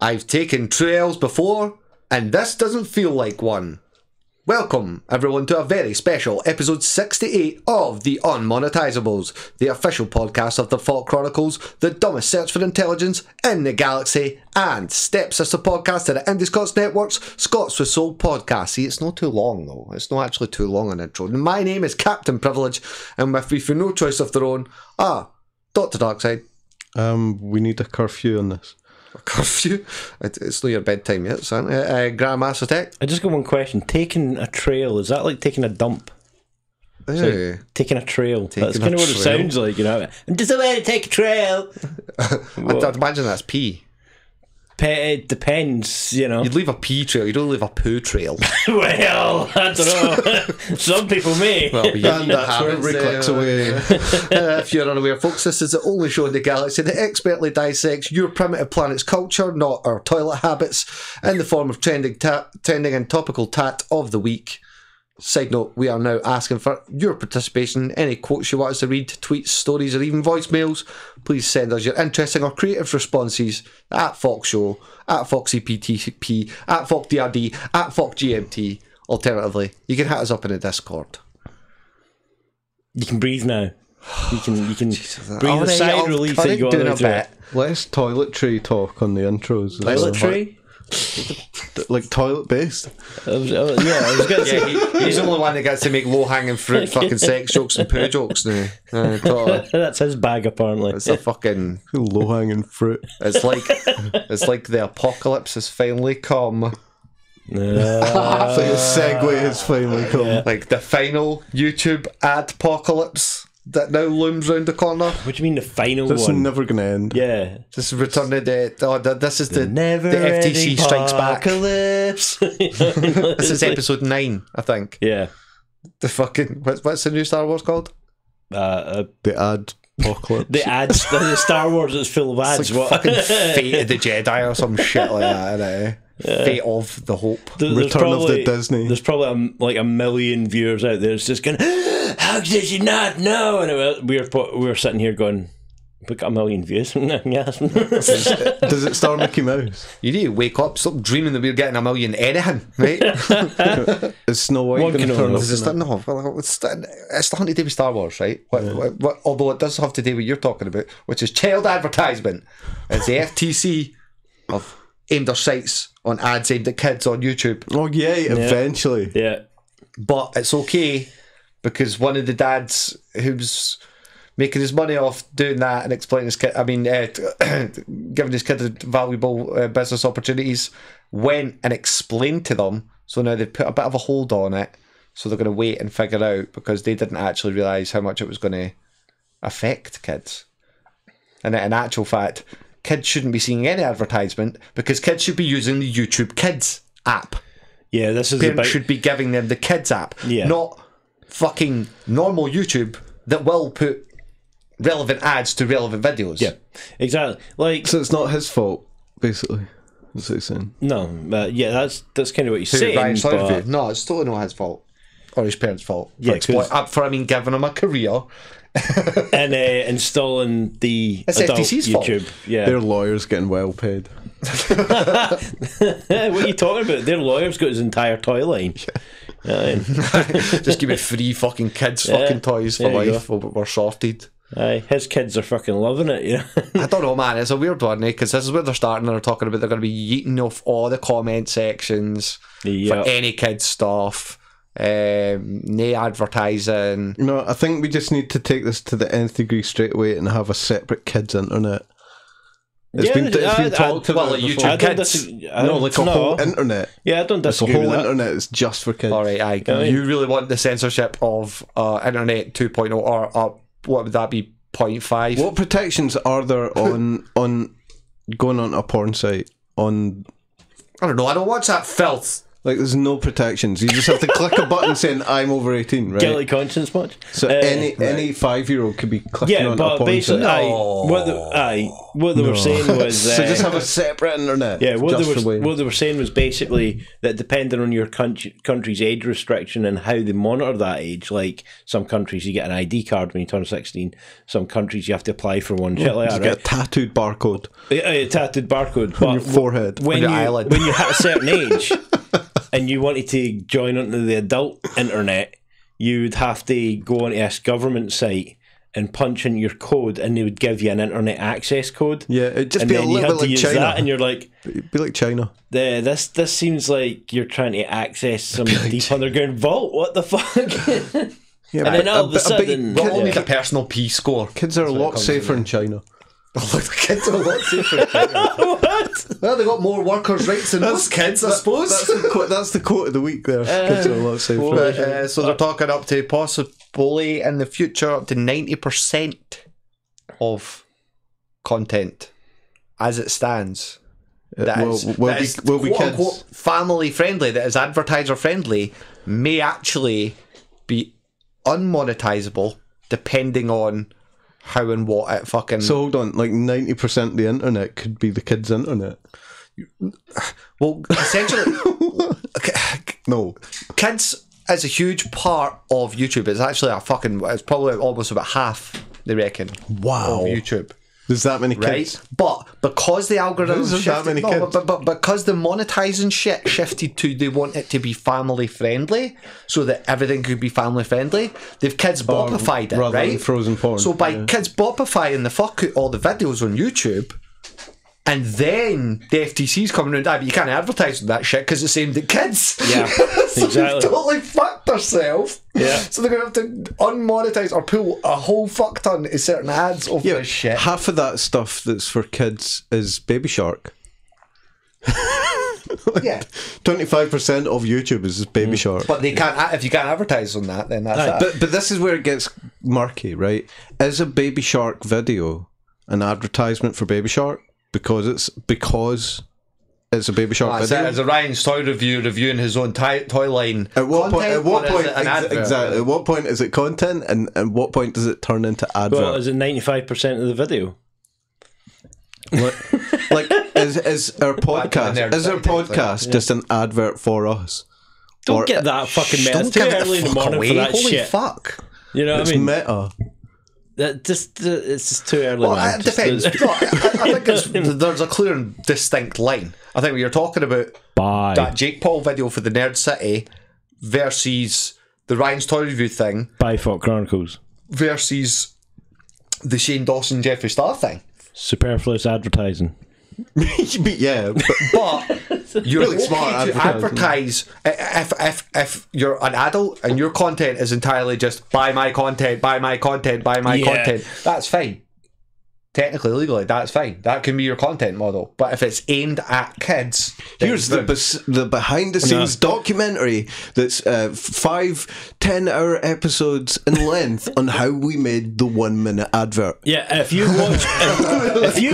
I've taken trails before, and this doesn't feel like one. Welcome, everyone, to a very special episode 68 of the Unmonetisables, the official podcast of the FAWK Chronicles, the dumbest search for intelligence in the galaxy, and stepsister podcast to the Indi Scots networks, Scots with Soul podcast. See, it's not too long, though. It's not actually too long an intro. My name is Cpt Privilege, and with me, for no choice of their own, Dr. Darkside. We need a curfew on this. A curfew? It's not your bedtime yet, son. Grandmaster Tech. I just got one question. Taking a trail, is that like taking a dump? So, taking a trail. That's kind of what it sounds like, you know. I'm just away to take a trail. I'd imagine that's pee. It depends, you know. You'd leave a pee trail, you don't leave a poo trail. Well, I don't know. Some people may. Well, and that's where it clicks away. If you're unaware, folks, this is the only show in the galaxy that expertly dissects your primitive planet's culture, not our toilet habits, in the form of trending and topical tat of the week. Side note, we are now asking for your participation. Any quotes you want us to read, tweets, stories, or even voicemails, please send us your interesting or creative responses at FAWK Show, at FAWK Cpt, at FAWK DRD, at FAWK GMT. Alternatively, you can hit us up in the Discord. You can breathe now. You can Jesus, breathe a sigh of relief that you got doing a into bit. Less toiletry talk on the intros. Toiletry? Like toilet based. I was going to say. He's the only one that gets to make low-hanging fruit fucking sex jokes and poo jokes now. Totally. That's his bag, apparently. It's a fucking low-hanging fruit. It's like the apocalypse has finally come. So the segue has finally come. Yeah. Like the final YouTube apocalypse that now looms round the corner. What do you mean the final This is one? never going to end. Yeah. This is return of this is the never-ending FTC strikes back. apocalypse. This is episode 9, I think. Yeah. The fucking what's the new Star Wars called? The ad apocalypse. The Star Wars is full of ads. It's like fucking Fate of the Jedi or some shit like that, innit? Fate of the Hope. Return of the Disney. There's probably like a million viewers out there. It's just going, how did you not know? And we were sitting here going, we got a million views. Yes. Does it star Mickey Mouse? You need to wake up, stop dreaming that we're getting a million anything, right? Is Snow White going to turn up? It's nothing to do with Star Wars, right? Although it does have to do with what you're talking about, which is child advertisement. It's the FTC of aimed their sights on ads aimed at kids on YouTube. Oh yeah, eventually. Yeah. But it's okay because one of the dads who's making his money off doing that and explaining his kid, giving his kid valuable business opportunities, went and explained to them. So now they've put a bit of a hold on it. So they're going to wait and figure out because they didn't actually realise how much it was going to affect kids. And in actual fact, kids shouldn't be seeing any advertisement because kids should be using the YouTube Kids app. Yeah, this is Parents should be giving them the Kids app, not fucking normal YouTube that will put relevant ads to relevant videos. Yeah, exactly. Like, so it's not his fault, basically. That's what he's saying. No, that's kind of what he's saying. But no, it's totally not his fault or his parents' fault. Yeah, giving him a career. And installing the adult FTC's YouTube. Fault. Yeah, their lawyers getting well paid. What are you talking about? Their lawyer's got his entire toy line. Just give me free fucking kids fucking toys for life. We're sorted. His kids are fucking loving it, you know. I don't know, man. It's a weird one, because this is where they're starting. They're talking about they're going to be yeeting off all the comment sections for any kids stuff. No advertising. No, I think we just need to take this to the nth degree straight away and have a separate kids internet. It's been talked about YouTube Kids. A whole internet. Yeah, I don't disagree. The whole with that. internet is just for kids. Alright, you really want the censorship of Internet 2.0 or what would that be, 0.5? What protections are there on going on a porn site? I don't know, I don't watch that filth. Like, there's no protections. You just have to click a button saying, I'm over 18, right? Guilty conscience much? So any 5-year-old could be clicking on a porn basically, what they were saying was... so just have a separate internet. Yeah, what they were saying was basically that depending on your country's age restriction and how they monitor that age, like some countries you get an ID card when you turn 16, some countries you have to apply for one, shit like that, right? Get a tattooed barcode. A tattooed barcode. On your forehead. When you hit a certain age... and you wanted to join onto the adult internet, you would have to go onto this government site and punch in your code, and they would give you an internet access code. Yeah, it'd just be a little bit like China. That, and you're like, it'd be like China. This seems like you're trying to access some deep underground vault. What the fuck? Yeah, and then all of a sudden, we all need a personal P score. Kids are a lot safer in China. The kids are a lot safer in China. What? Well, they got more workers' rights than most kids, I suppose. That's the quote of the week there. Kids are a lot safer. So they're talking up to possibly in the future up to 90% of content as it stands. That will be quote unquote family friendly, that is advertiser friendly, may actually be unmonetizable depending on how and what it fucking... So hold on, like 90% of the internet could be the kids' internet? Well, essentially... No. Kids is a huge part of YouTube. It's actually it's probably almost about half, they reckon, wow, of YouTube. There's that many kids? Right? But because the algorithm shifted... But because the monetizing shit shifted to they want it to be family friendly, so that everything could be family friendly, they've kids bopified it, right? Than frozen porn. So by kids bopifying the fuck out all the videos on YouTube, and then the FTC's coming around, but you can't advertise with that shit because it's aimed at kids. Yeah, so exactly. they've totally fucked themselves. Yeah. So they're going to have to unmonetize or pull a whole fuck ton of certain ads over this shit. Half of that stuff that's for kids is Baby Shark. Yeah. 25% of YouTube is Baby Shark. But they can't. If you can't advertise on that, then that's that. But this is where it gets murky, right? Is a Baby Shark video an advertisement for Baby Shark? Because it's a Baby Shark video. As a Ryan's toy review reviewing his own toy line. At what point? Exactly. At what point is it content, and at what point does it turn into advert? Well, is it 95% of the video? Like is our podcast just an advert for us? Don't get that fucking meta. It's too early in the morning for that Holy shit. Fuck. You know what I mean? Meta. It's just too early. Well, it depends. No, I think there's a clear and distinct line. I think when you're talking about that Jake Paul video for the Nerd City versus the Ryan's Toy Review thing, by FAWK Chronicles, versus the Shane Dawson Jeffree Star thing, superfluous advertising. Yeah, but you're really smart to advertise. If you're an adult and your content is entirely just buy my content, content, that's fine. Technically, legally, that's fine. That can be your content model. But if it's aimed at kids, here's the behind the scenes documentary that's 5-10-hour episodes in length on how we made the 1 minute advert. Yeah, if you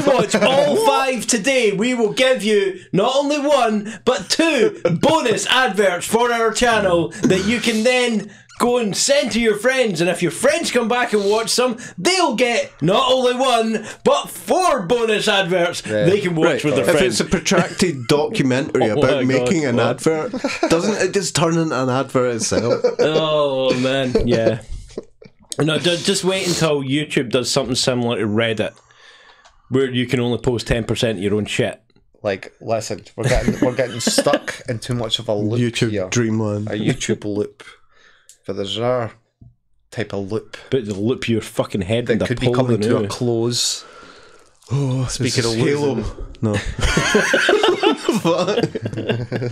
watch all 5 today, we will give you not only 1 but 2 bonus adverts for our channel that you can then go and send to your friends, and if your friends come back and watch some, they'll get not only 1 but 4 bonus adverts they can watch with their friends. If it's a protracted documentary about making an advert, doesn't it just turn into an advert itself? Oh man, yeah. No, just wait until YouTube does something similar to Reddit, where you can only post 10% of your own shit. Like, listen, we're getting stuck in too much of a loop YouTube here. dreamland. A YouTube loop. But there's our type of loop. But the loop your fucking head that could be coming to a close. Oh, speaking of losing,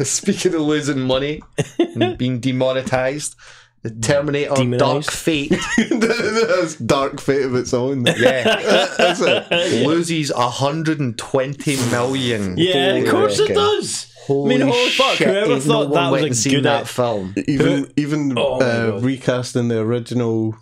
speaking of losing money and being demonetized, the Terminator Dark Fate. That's Dark Fate of its own. Yeah, that's it. Loses 120 million. Yeah, of course it does. Holy fuck! Shit, whoever thought that was a good film? Even recasting the original.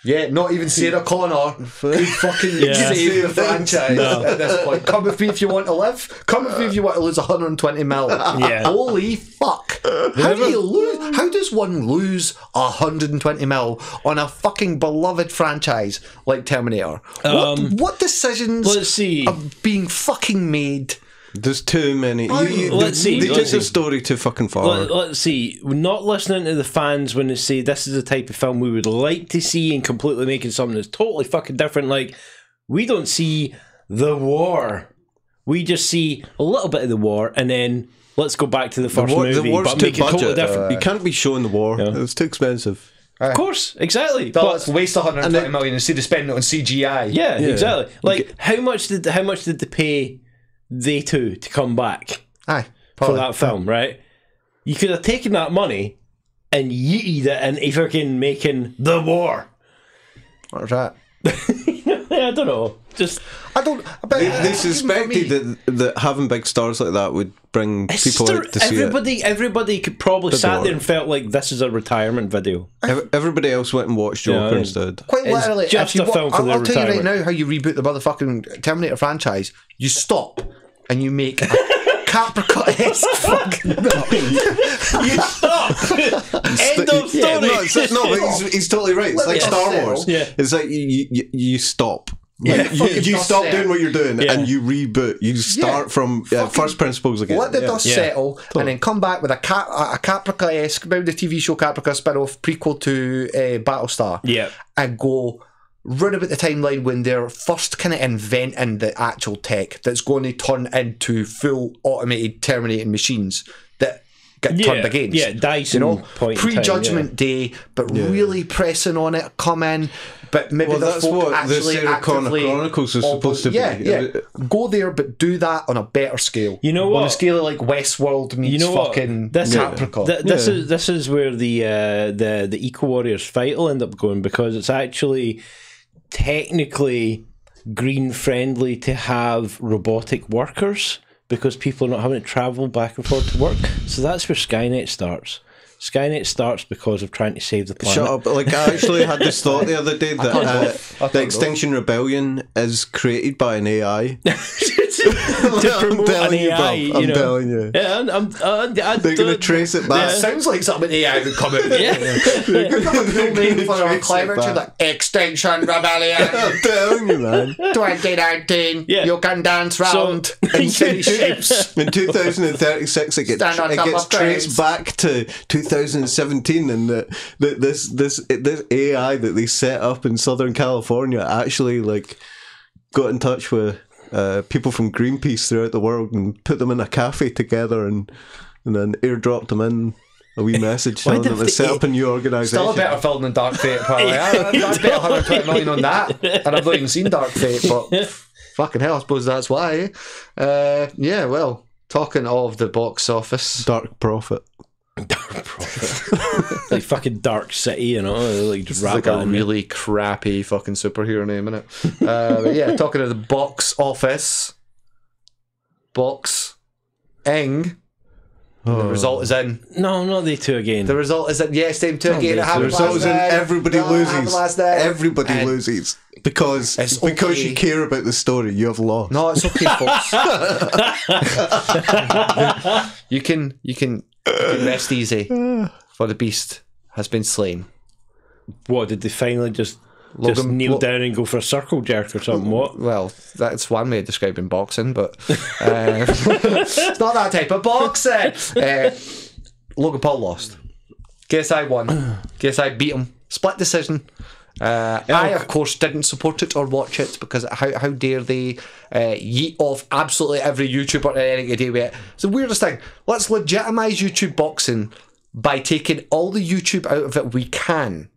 Yeah, not even Sarah Connor could fucking save the franchise at this point. Come with me if you want to live. Come with me if you want to lose 120 mil. Yeah. Holy fuck! How do you lose? How does one lose 120 mil on a fucking beloved franchise like Terminator? What decisions are being fucking made? There's too many. Let's see. They took the story too fucking far. Let's see. We're not listening to the fans when they say this is the type of film we would like to see, and completely making something that's totally fucking different. Like, we don't see the war. We just see a little bit of the war, and then let's go back to the first movie, the war's but too make it totally budget. different. You can't be showing the war. Yeah. It's too expensive. Of course, exactly. But let's waste 120 million instead of spending it on CGI. Yeah, exactly. Like, how much did they pay they two to come back for that film, right? You could have taken that money and yeeted it into fucking making the war. What was that? I don't know. They suspected that having big stars like that would bring people out to see it. Everybody could probably sat there and felt like this is a retirement video. Everybody else went and watched Joker instead. Quite literally, just a film for their I'll tell you right retirement. now how you reboot the motherfucking Terminator franchise. You stop and you make a Capricorn-esque fucking You stop. End of story. No, but he's totally right. It's like Star Wars. Yeah. It's like you stop. You stop doing what you're doing and you reboot. You start from first principles again. Let the dust settle and then come back with a Caprica-esque, maybe the TV show Caprica spin-off prequel to Battlestar. Yeah. And go run about the timeline when they're first kind of inventing the actual tech that's going to turn into full automated terminating machines that get turned against. Yeah, Dyson point pre-Judgment Day, but really pressing on it, come in, but maybe that's what the Sarah Connor Chronicles is supposed to be. Yeah. Go there, but do that on a better scale. You know what? On a scale of like Westworld meets fucking Caprica. This is where the Eco Warriors fight will end up going, because it's actually technically green friendly to have robotic workers, because people are not having to travel back and forth to work. So that's where Skynet starts. Skynet starts because of trying to save the planet. Shut up. Like, I actually had this thought the other day that the Extinction Rebellion is created by an AI. to promote an AI, I'm telling you. Yeah, they're going to trace it back. Sounds like something AI would come out with. They're going to have a cool name for our climate change, like Extinction Rebellion. I'm telling you, man. 2019, you can dance round in city shapes. In 2036, it gets traced back to 2017, and this AI that they set up in Southern California actually like got in touch with people from Greenpeace throughout the world and put them in a cafe together and then airdropped them in a wee message telling them to set up a new organisation. Still a better film than Dark Fate, apparently. I'd bet 120 million on that, and I've not even seen Dark Fate, but fucking hell, I suppose that's why. Yeah, well, talking of the box office, Dark Prophet. Like fucking Dark City, you know, like just like a really crappy fucking superhero name, innit? But yeah, talking of the box office, boxing. The result is in. No, not they two again. The result is in. Yes, them two again. The result is in. Everybody loses. Everybody loses because you care about the story. You have lost. No, it's okay, folks. You can rest easy, for the beast has been slain. What, did they finally just kneel down and go for a circle jerk or something? What? Well, that's one way of describing boxing, but it's not that type of boxing. Logan Paul lost. KSI won. KSI beat him. Split decision. I, of course, didn't support it or watch it because how dare they yeet off absolutely every YouTuber anything to do with it. It's the weirdest thing. Let's legitimise YouTube boxing by taking all the YouTube out of it we can.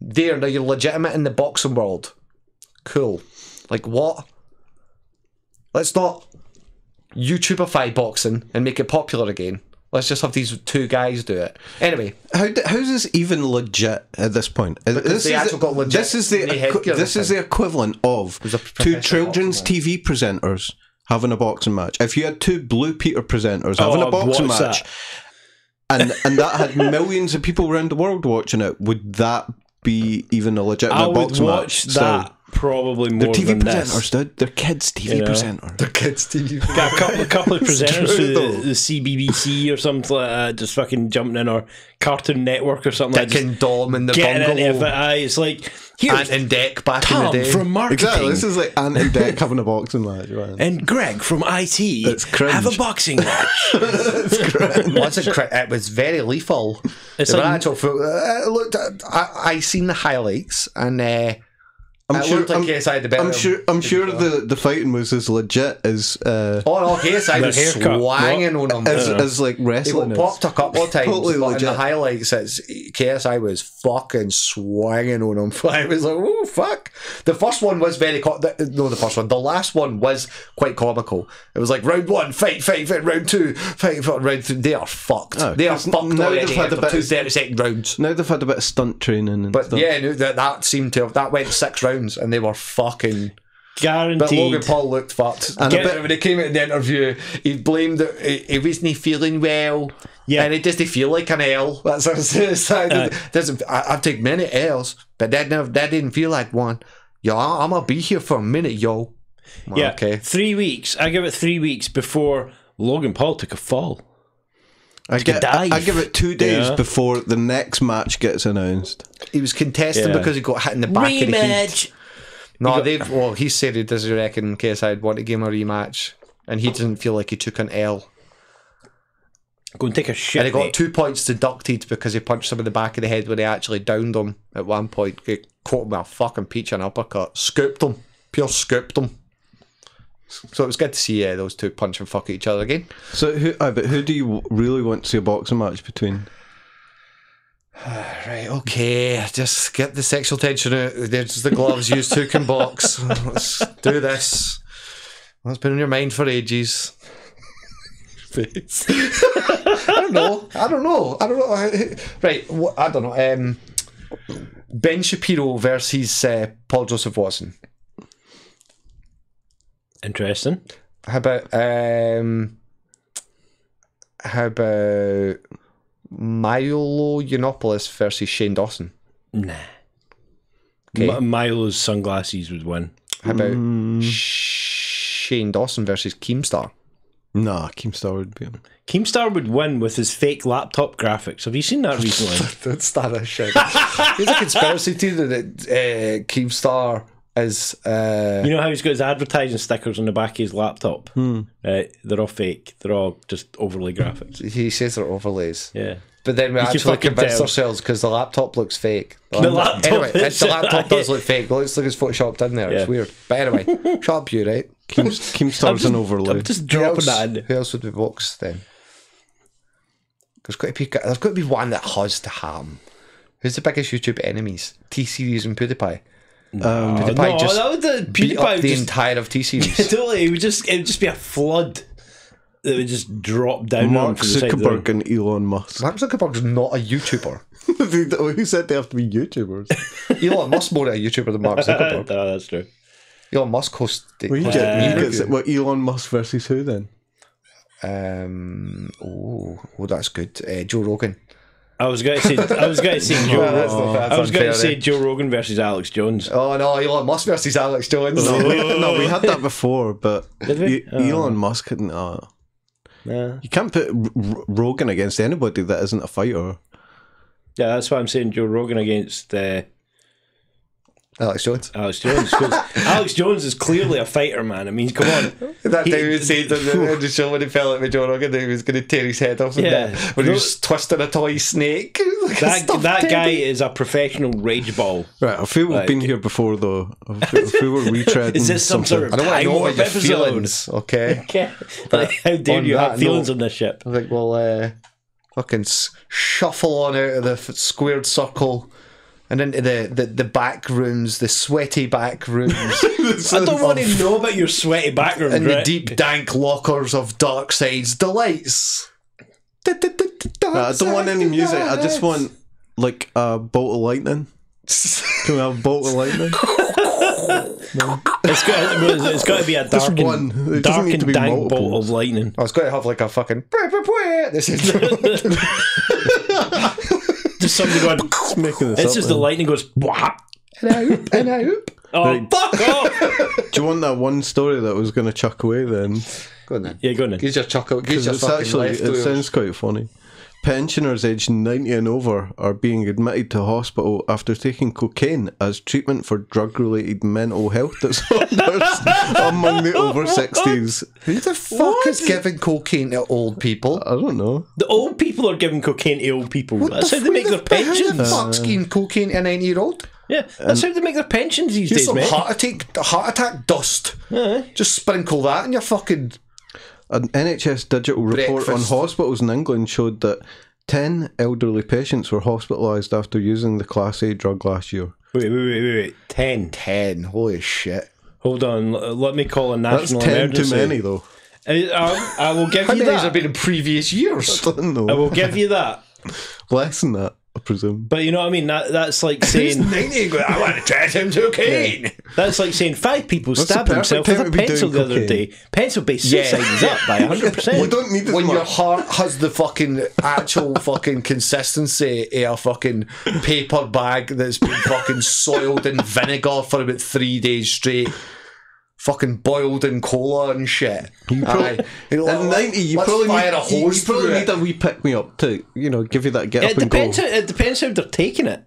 There, now you're legitimate in the boxing world. Cool. Like, what? Let's not YouTubeify boxing and make it popular again. Let's just have these two guys do it. Anyway, how's this even legit at this point? This is the equivalent of two children's TV presenters having a boxing match. If you had two Blue Peter presenters having a boxing match, and that had millions of people around the world watching it, would that be even a legitimate boxing match? That probably more They're TV than presenters, this. dude. They're kids TV presenters. The kids TV. Got a couple of presenters true, to the CBBC or something like that, just fucking jumping in, or Cartoon Network or something like that. Dick and Dom in the Getting bungalow. It's like, here's Ant and Dec back Tom in the day. from marketing. Exactly. This is like Ant and Dec having a boxing match, right? And Greg from IT It's cringe. have a boxing match. It was very lethal. It's They were like- actual look, I seen the highlights, and it looked like KSI had the better. I'm sure the fighting was as legit as Oh no, KSI was haircut. swanging on him. as like He wrestling. got popped a couple of times, Totally but in legit. the highlights, KSI was fucking swanging on him. I was like, oh fuck. The first one was very the last one was quite comical. It was like round 1, fight, round 2, fight, round 3. They are fucked. Oh, They are fucked now already they've had a after bit 2 of- 30-second rounds. Now they've had a bit of stunt training and But stuff. yeah, no, that seemed to have, that went 6 rounds and they were fucking. Guaranteed. But Logan Paul looked fucked. And When he came out in the interview, he blamed that he wasn't feeling well. Yeah. And it doesn't feel like an L. That's what it said. I've taken many L's, but that didn't feel like one. Yo, I'm gonna be here for a minute, yo. Well, Yeah, okay. 3 weeks. I give it 3 weeks before Logan Paul took a fall. I a dive. give it 2 days Yeah. before the next match gets announced. He was contesting Yeah. because he got hit in the back of the head. Rematch. No, he said he doesn't reckon KSI would want to give him a rematch, and he doesn't feel like he took an L. Go and take a shit. And he got mate. 2 points deducted because he punched him in the back of the head when he actually downed him at one point. He caught him with a fucking peach and uppercut. Scooped him. Pure scooped him. So it was good to see those two punch and fuck each other again. So who do you really want to see a boxing match between? Right, okay. Just get the sexual tension out. There's the gloves. Use 2 can box. Let's do this. It's been on your mind for ages. Face. I don't know. Right, I don't know. Ben Shapiro versus Paul Joseph Watson. Interesting. How about Milo Yiannopoulos versus Shane Dawson? Nah. Okay. Milo's sunglasses would win. How about Shane Dawson versus Keemstar? Nah, Keemstar would be him. Keemstar would win with his fake laptop graphics. Have you seen that recently? Don't start that shit. There's a conspiracy theory that Keemstar is. You know how he's got his advertising stickers on the back of his laptop? They're all fake. They're all just overlay graphics. He says they're overlays. Yeah. But then we You can actually fucking convinced tell. ourselves because the laptop looks fake. The laptop anyway, is- the laptop does look fake. It looks like it's photoshopped in there. Yeah. It's weird. But anyway, shut up, you, right? Keemstar's an overlay. I'm just dropping that in. Who else would be boxed then? There's got to be one that has to happen. Who's the biggest YouTube enemies? T-Series and PewDiePie. PewDiePie No, just that would the beat up PewDiePie the just, entire of T-Series. totally. It would just be a flood that would just drop down on Mark from the side of the room. Zuckerberg and Elon Musk. Mark Zuckerberg's not a YouTuber. Who said they have to be YouTubers? Elon Musk's more a YouTuber than Mark Zuckerberg. No, that's true. Elon Musk hosts the Well, you get what, Elon Musk versus who then? that's good. Joe Rogan. I was going to say Joe. That's I was going unfair, to say eh? Joe Rogan versus Alex Jones. Oh no, Elon Musk versus Alex Jones. No, we had that before, but Did we? Elon Musk couldn't. Nah. You can't put Rogan against anybody that isn't a fighter. Yeah, that's why I'm saying Joe Rogan against Alex Jones. Alex Jones. 'Cause Alex Jones is clearly a fighter, man. I mean, come on. That time he said in the show when he fell out with Joe Rogan that he was going to tear his head off. Yeah. And when he was twisting a toy snake. That guy is a professional rage ball. Right, I feel we've been here before though. I feel we're retreading. Is this some sort of I don't want to Time know Warp about your episode? feelings, okay? Okay. Like, how dare on you that have feelings note- on this ship? I think we'll fucking shuffle on out of the squared circle and into the back rooms, the sweaty back rooms. I don't want to know about your sweaty background, in the right? deep, dank lockers of Darkside's delights. I don't want any music. I just want like a bolt of lightning. Can we have a bolt of lightning? It's got to be a Just dark one. It and, doesn't dark need and to be dank multiple. bolt of lightning. I was going to have like a fucking. This is Just somebody going. Just making this It's up, just the man. lightning goes. Wah! and I hoop. Oh, Right. fuck off! Do you want that one story that I was going to chuck away then? Go on then. Yeah, go on then. Use your chuckle. Use your It's fucking actually, it leftovers. sounds quite funny. Pensioners aged 90 and over are being admitted to hospital after taking cocaine as treatment for drug-related mental health disorders among the over 60s. Who the fuck is giving cocaine to old people? I don't know. The old people are giving cocaine to old people. That's how they make their Who the pensions. fuck's giving cocaine to a 90-year-old? Yeah, that's how they make their pensions these Use days, some mate. heart attack dust. Just sprinkle that in your fucking... An NHS digital report Breakfast. on hospitals in England showed that 10 elderly patients were hospitalised after using the Class A drug last year. Wait. 10. 10. Holy shit. Hold on, let me call a That's national 10 emergency. too many, though. I will give How you many have that. been in previous years? I don't know. I will give you that. Less than that, I presume. But you know what I mean? That's like He's saying 90 going, I want to try some cocaine. that's like saying 5 people What's stabbed the perfect themselves with time a to be pencil doing the other cocaine? day. Pencil-based suicide is up by 100%. We don't need as When your much. heart has the fucking actual fucking consistency of a fucking paper bag that's been fucking soiled in vinegar for about 3 days straight. Fucking boiled in cola and shit. Aye. You know, At 90, you let's probably fire need, a hose you probably through need it. a wee pick-me-up to, give you that get up and go. It depends how they're taking it.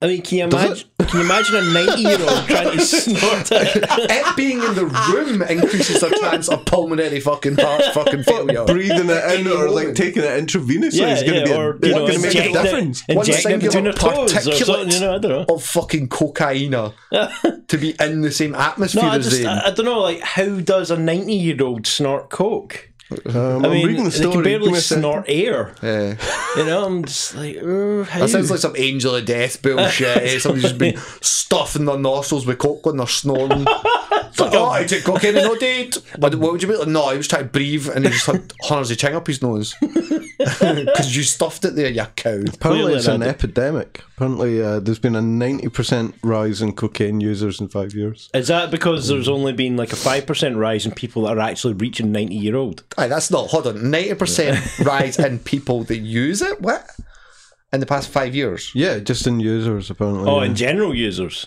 I mean, can you Does imagine a 90-year-old trying to snort it? It being in the room increases the chance of pulmonary fucking heart fucking failure. Breathing it in or like taking it intravenously is going to be or going to make a difference. Injecting it between singular their toes or something, particulate I don't know. of fucking cocaine to be in the same atmosphere No, as them. I don't know, like, how does a 90-year-old snort coke? I'm I mean, reading the they story. can Give barely me a second. snort air. Yeah. You know, I'm just like, how? That sounds like some angel of death bullshit. Somebody's just been stuffing their nostrils with coke when they're snoring. It's like, I took cocaine and I did. What would you be like? No, he was trying to breathe and he just had hundreds of ching up his nose. Because you stuffed it there, you cow. Apparently Clearly it's an not. epidemic. Apparently there's been a 90% rise in cocaine users in 5 years. Is that because there's only been like a 5% rise in people that are actually reaching 90-year-old? Aye, that's not, hold on, 90% rise in people that use it? What? In the past 5 years? Yeah, just in users apparently. Oh, yeah. in general users.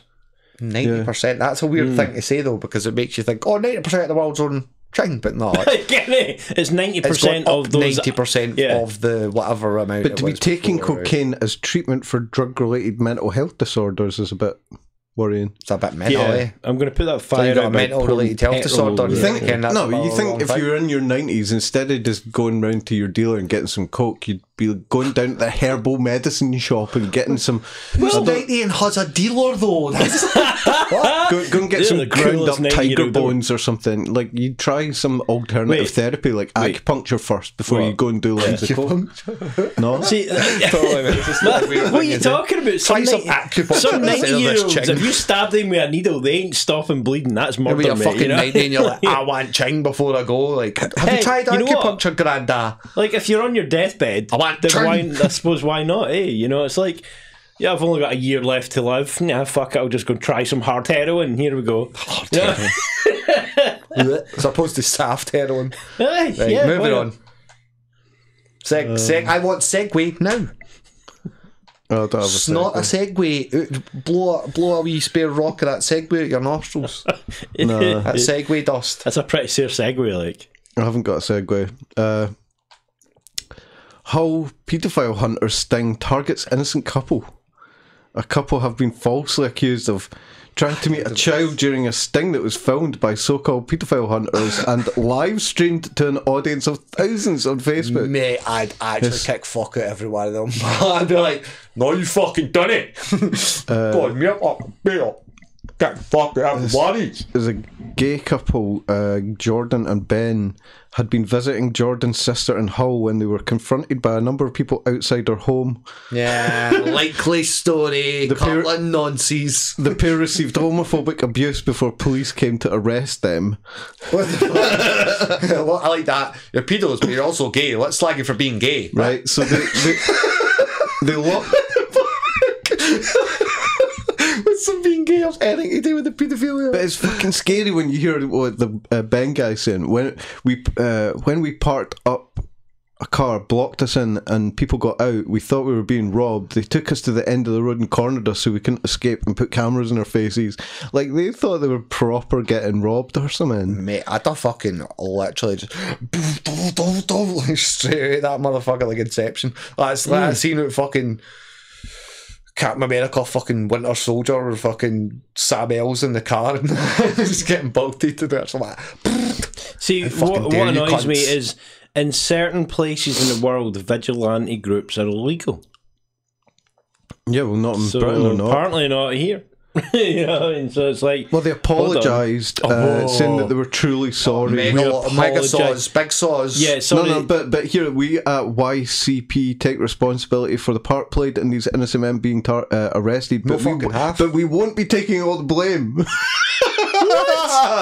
90%. That's a weird thing to say though, because it makes you think, oh, 90% of the world's on ching, but no. Get it? It's 90% It's of those. 90% Yeah. of the whatever amount. But it to be was taking before, right? cocaine as treatment for drug-related mental health disorders is a bit worrying. It's a bit mental, Yeah, eh? I'm going to put that So fire you got a about mental related petrol, health disorder. You yeah. think again, that's No, but you the think wrong if thing. you're in your 90s, instead of just going round to your dealer and getting some coke, you'd be going down to the herbal medicine shop and getting some... Well, 90 and has a dealer though. That's Go and get Yeah, some the ground up coolest 90 tiger year-old. bones or something. Like, you'd try some alternative Wait. therapy, like acupuncture first, before you go and do loads of coke. No? See, what are you talking about? Try some acupuncture Some instead of this 90-year-olds, ching. if you stab them with a needle, they ain't stopping bleeding. That's When murder, you're mate. fucking You know? 90 and you're like, I want ching before I go. Like, have Hey, you tried you know what? acupuncture, Granda? Like, if you're on your deathbed, I want then ching. I suppose why not, eh? You know, it's like, yeah, I've only got a year left to live. Nah, fuck it, I'll just go try some hard heroin. Here we go. As opposed to soft heroin. Aye, Right, yeah, moving why on. I want Segway now. Oh, I don't have a Snort a Segway. Blow a wee spare rock of that Segway at your nostrils. No. That Segway dust. That's a pretty fair segue, like. I haven't got a segue. How paedophile hunter sting targets innocent couple. A couple have been falsely accused of trying to meet a child during a sting that was filmed by so-called paedophile hunters and live streamed to an audience of thousands on Facebook. Mate, I'd actually kick fuck at every one of them. I'd be like, no, you fucking done it. Go on, mate, get fuck at everybody. There's a gay couple, Jordan and Ben, had been visiting Jordan's sister in Hull when they were confronted by a number of people outside her home. Yeah, likely story, pair- couple of nonsense. The pair received homophobic abuse before police came to arrest them. Well, I like that. You're pedos, but you're also gay. Let's slag you for being gay. Right, so they locked... What's some being gay has anything to do with the paedophilia? But it's fucking scary when you hear what the Ben guy's saying. When we parked up a car blocked us in and people got out. We thought we were being robbed. They took us to the end of the road and cornered us so we couldn't escape and put cameras in our faces. Like, they thought they were proper getting robbed or something. Mate, I'd have fucking literally just like straight out that motherfucker like Inception. That's like I seen it fucking Captain America, fucking Winter Soldier, or fucking Sam Ells in the car and just getting bolted to there. So like, see, what annoys me is in certain places in the world, vigilante groups are illegal. Yeah, well, not in Britain or not. Apparently not here. You know, and so it's like, well, they apologised, saying that they were truly sorry. Mega saws, big saws. Yeah, no, but here we at YCP take responsibility for the part played in these innocent men being arrested. But we won't be taking all the blame.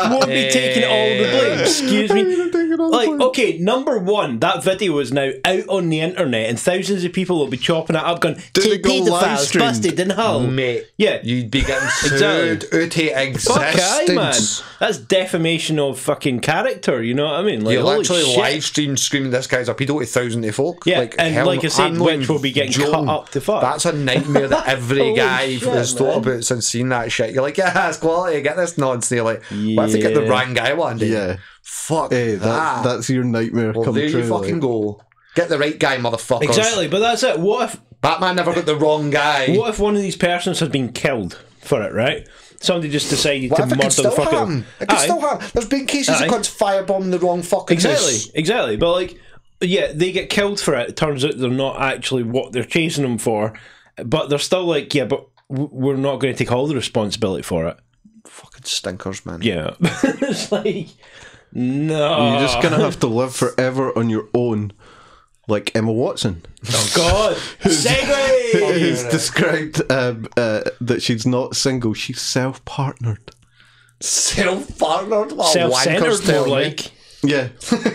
Won't be taking all the blame. Excuse me. Like, okay, number one, that video is now out on the internet, and thousands of people will be chopping it up, going, "Pedophiles busted in Hull." Mate, yeah, you'd be getting sued out of existence. Man. That's defamation of fucking character. You know what I mean? Like, you literally live stream screaming this guy's a pedo to thousands of folk. Yeah, like, and like I said, which will be getting cut up to fuck. That's a nightmare that every guy has thought about since seeing that shit. You're like, yeah, it's quality. Get this nonsense. You're like, what if they get the wrong guy one day? Yeah. Fuck that. That's your nightmare come there true. You fucking go. Get the right guy, motherfuckers. Exactly, but that's it. What if Batman never got the wrong guy? What if one of these persons has been killed for it, right? Somebody just decided to murder the fucking... It could still happen. There's been cases of cunts firebombing the wrong fucking house. Exactly. But like, yeah, they get killed for it. It turns out they're not actually what they're chasing them for. But they're still like, yeah, but we're not going to take all the responsibility for it. Fucking stinkers, man. Yeah. It's like, no. You're just going to have to live forever on your own. Like Emma Watson. Oh God! Segue! Who's described that she's not single, she's self-partnered. Self-partnered? Well, self-centered, more like. Yeah,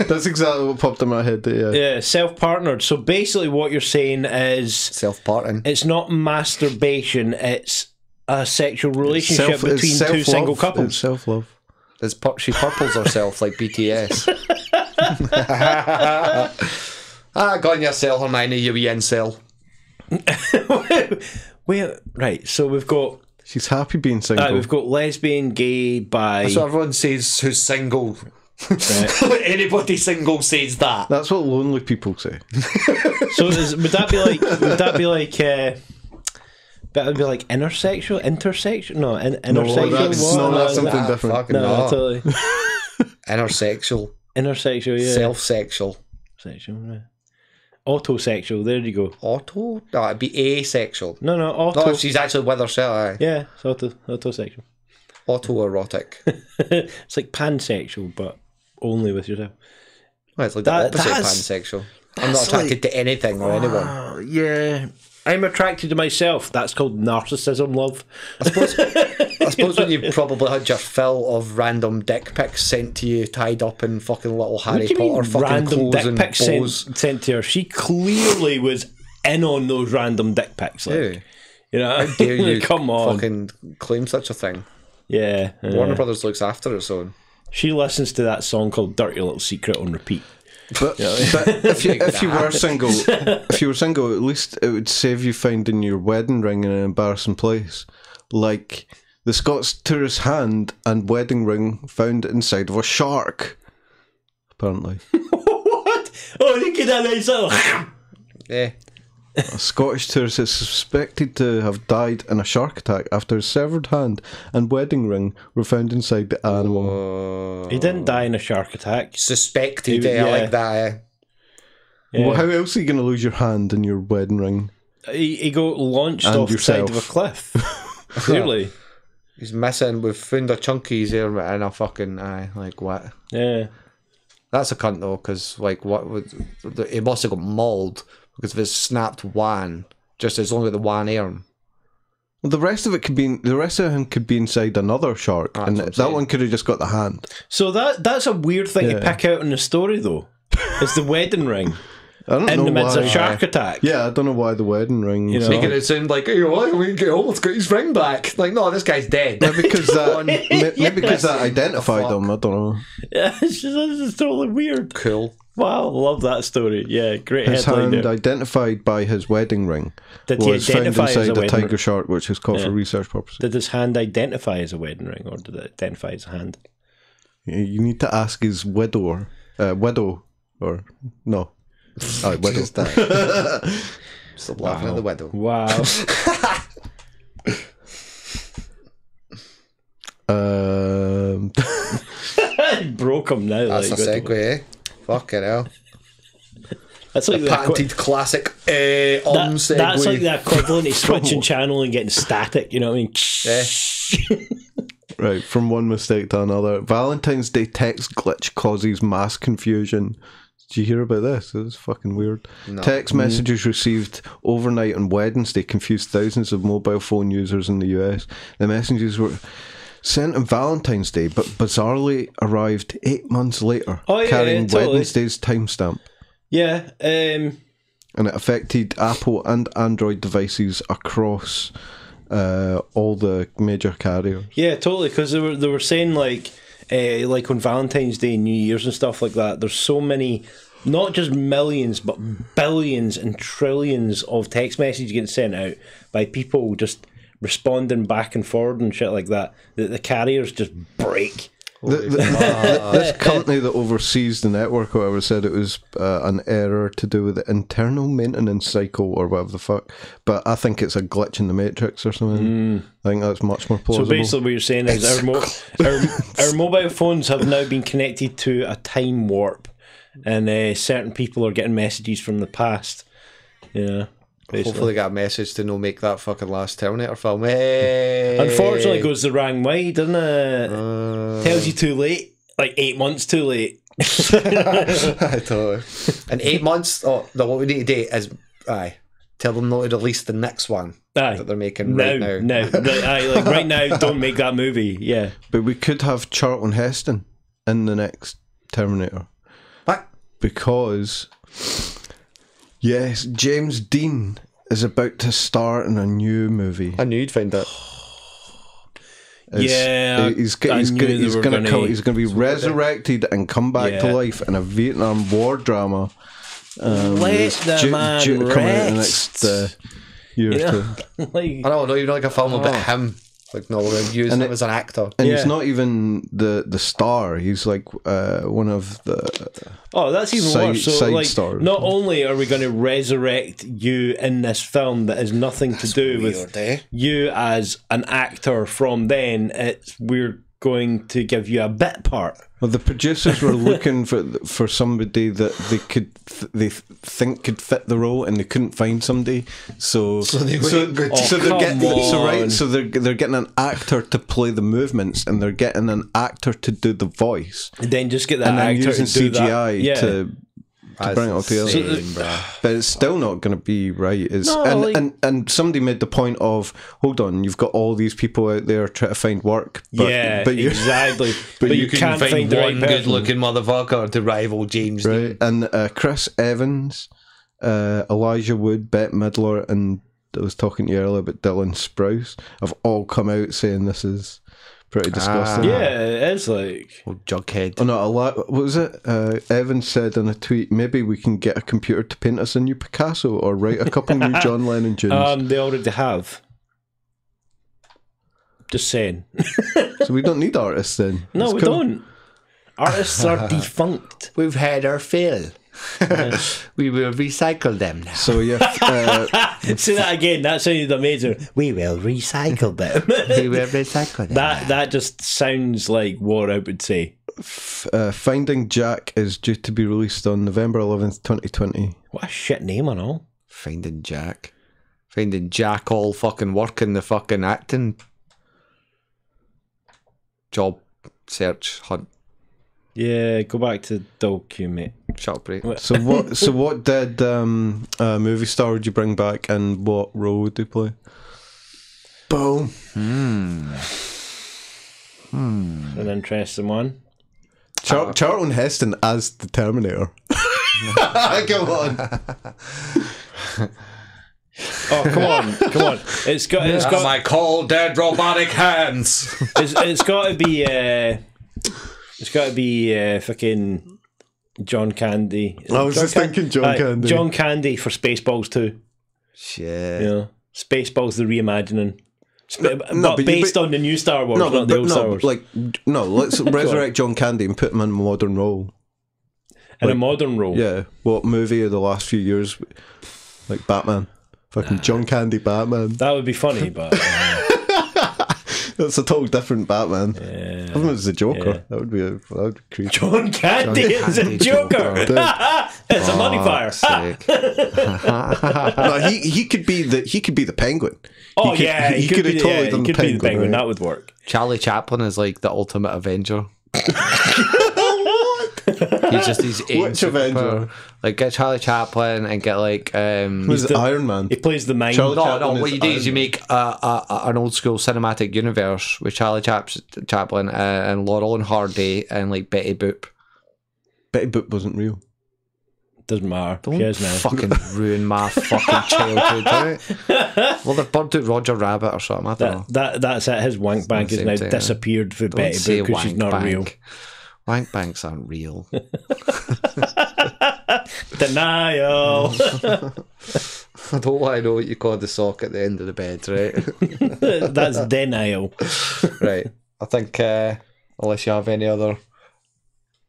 that's exactly what popped in my head. Yeah, self-partnered. So basically what you're saying is... self-parting. It's not masturbation, it's a sexual relationship between two single couples. It's self-love. She purples herself like BTS. Go on yourself, Hermione, you wee incel. Wait, right, so we've got... She's happy being single. We've got lesbian, gay, bi... That's what everyone says who's single. Right. Anybody single says that. That's what lonely people say. So would that be like intersexual? No, intersexual? No, that's something different. No, totally. Intersexual. Intersexual, yeah. Self-sexual. Sexual, right. Autosexual, there you go. Auto? No, it'd be asexual. No, auto. No, she's actually with herself, aye. Yeah, it's autosexual. Autoerotic. It's like pansexual, but only with yourself. Well, it's like the opposite of pansexual. I'm not attracted to anything or anyone. Yeah. I'm attracted to myself. That's called narcissism, love. I suppose when you probably had your fill of random dick pics sent to you, tied up in fucking little Harry Potter fucking random clothes dick and pics bows. sent to her. She clearly was in on those random dick pics. Like, you know, how dare you come on, fucking claim such a thing? Yeah, Warner Brothers looks after its own. She listens to that song called "Dirty Little Secret" on repeat. But if you were single, at least it would save you finding your wedding ring in an embarrassing place, like the Scots tourist hand and wedding ring found inside of a shark. Apparently. What? Oh, look at that nice little. Yeah. A Scottish tourist is suspected to have died in a shark attack after his severed hand and wedding ring were found inside the animal. He didn't die in a shark attack. Suspected, I like that. Yeah. Well, how else are you going to lose your hand and your wedding ring? He got launched off the side of a cliff. Clearly. He's missing. We've found a chunk of his hair in a fucking like what? Yeah. That's a cunt though, because like what would he must have got mauled. Because of his snapped wan, just as long as the wan arm. Well, the rest of him could be inside another shark, and that one could have just got the hand. So that's a weird thing to pick out in the story, though. It's the wedding ring. I don't know in the midst why. of shark attack. Yeah, I don't know why the wedding ring. You know, making it sound like, hey, we get almost got his ring back. Like, no, this guy's dead. Maybe because that identified him. I don't know. Yeah, it's totally weird. Cool. Wow, love that story. Yeah, great His headline hand there. identified by his wedding ring Did he was found identify as a inside a wedding tiger ring? shark, which is caught for research purposes. Did his hand identify as a wedding ring, or did it identify as a hand? You need to ask his widow, or no. Oh, widow. Stop laughing at the widow. Wow. Broke him now. That's like, a segue, eh? Fucking hell. That's like The patented classic segue. That's like the equivalent of switching channel and getting static, you know what I mean? Yeah. Right, from one mistake to another. Valentine's Day text glitch causes mass confusion. Did you hear about this? This is fucking weird. No. Text messages received overnight on Wednesday confused thousands of mobile phone users in the US. The messages were sent on Valentine's Day, but bizarrely arrived 8 months later, carrying totally. Wednesday's timestamp. Yeah. And it affected Apple and Android devices across all the major carriers. Yeah, totally. Because they were saying like on Valentine's Day, New Year's and stuff like that. There's so many, not just millions, but billions and trillions of text messages getting sent out by people just responding back and forward and shit like that. That the carriers just break. This company that oversees the network or whatever said it was an error to do with the internal maintenance cycle or whatever the fuck, but I think it's a glitch in the matrix or something. I think that's much more plausible. So basically what you're saying is our mobile phones have now been connected to a time warp, and certain people are getting messages from the past. Yeah. Basically. Hopefully got a message to no make that fucking last Terminator film. Hey! Unfortunately, it goes the wrong way, doesn't it? Tells you too late, like 8 months too late. Totally. In 8 months, what we need to do is, tell them not to release the next one that they're making right now. Like right now, don't make that movie. Yeah, but we could have Charlton Heston in the next Terminator. What? Because yes, James Dean is about to star in a new movie. I knew you'd find that. He's going to be resurrected and come back to life in a Vietnam War drama. Let the man coming out in the next year or two. I don't know, like a film about him. Like, no, we're using him as an actor. And he's not even the star. He's like one of the that's even worse. So side like, stars. not only are we going to resurrect you in this film that has nothing to do with you as an actor from then, we're going to give you a bit part. Well, the producers were looking for somebody that they think could fit the role, and they couldn't find somebody. So they're getting an actor to play the movements, and they're getting an actor to do the voice. And then just get that actor using to do CGI that. to bring it all together. But it's still not going to be right. And somebody made the point of, hold on, you've got all these people out there trying to find work. Exactly. but you can't find the right good-looking motherfucker to rival James Dean. And Chris Evans, Elijah Wood, Bette Midler, and I was talking to you earlier about Dylan Sprouse, have all come out saying this is pretty disgusting. Yeah, it is like... Oh, Jughead. Oh, no, what was it? Evans said in a tweet, maybe we can get a computer to paint us a new Picasso or write a couple new John Lennon tunes. They already have. Just saying. So we don't need artists then. No, we don't. Artists are defunct. We've had our fill. We will recycle them now. So yeah, say that again. That sounded amazing. We will recycle them. We will recycle them. That just sounds like what I would say. Finding Jack is due to be released on November 11th, 2020. What a shit name and all. Finding Jack all fucking working the fucking acting job search hunt. Yeah, go back to document. Shut up, right? So what did movie star would you bring back, and what role would they play? Boom. An interesting one. Charlton Heston as the Terminator. Come on. Oh, come on. It's got my cold dead robotic hands. It's got to be fucking John Candy. I was just thinking John Candy. John Candy for Spaceballs 2. Shit. Yeah. Spaceballs the reimagining. But based on the new Star Wars, not the old Star Wars. Let's resurrect John Candy and put him in a modern role. In a modern role? Yeah. What movie of the last few years? Like Batman. Fucking John Candy Batman. That would be funny, but... That's a total different Batman. Yeah. I think it was the Joker. That would be creepy. John Candy is a Joker. It's a money fire. No, he could be the Penguin. Oh, he could have totally done the Penguin. Right? That would work. Charlie Chaplin is like the ultimate Avenger. He's just these Which Avenger? Like get Charlie Chaplin and get like who's the Iron Man? He plays the mind. No, what you do is you make an old school cinematic universe with Charlie Chaplin and Laurel and Hardy and like Betty Boop. Betty Boop wasn't real. Doesn't matter. Don't fucking ruin my fucking childhood, right? Well, they've burnt out Roger Rabbit or something. I don't know. That's it. His wank bank has now disappeared for Betty Boop because she's not real. Wank banks aren't real. Denial. I don't want to know what you call the sock at the end of the bed, right? That's denial. Right. I think, unless you have any other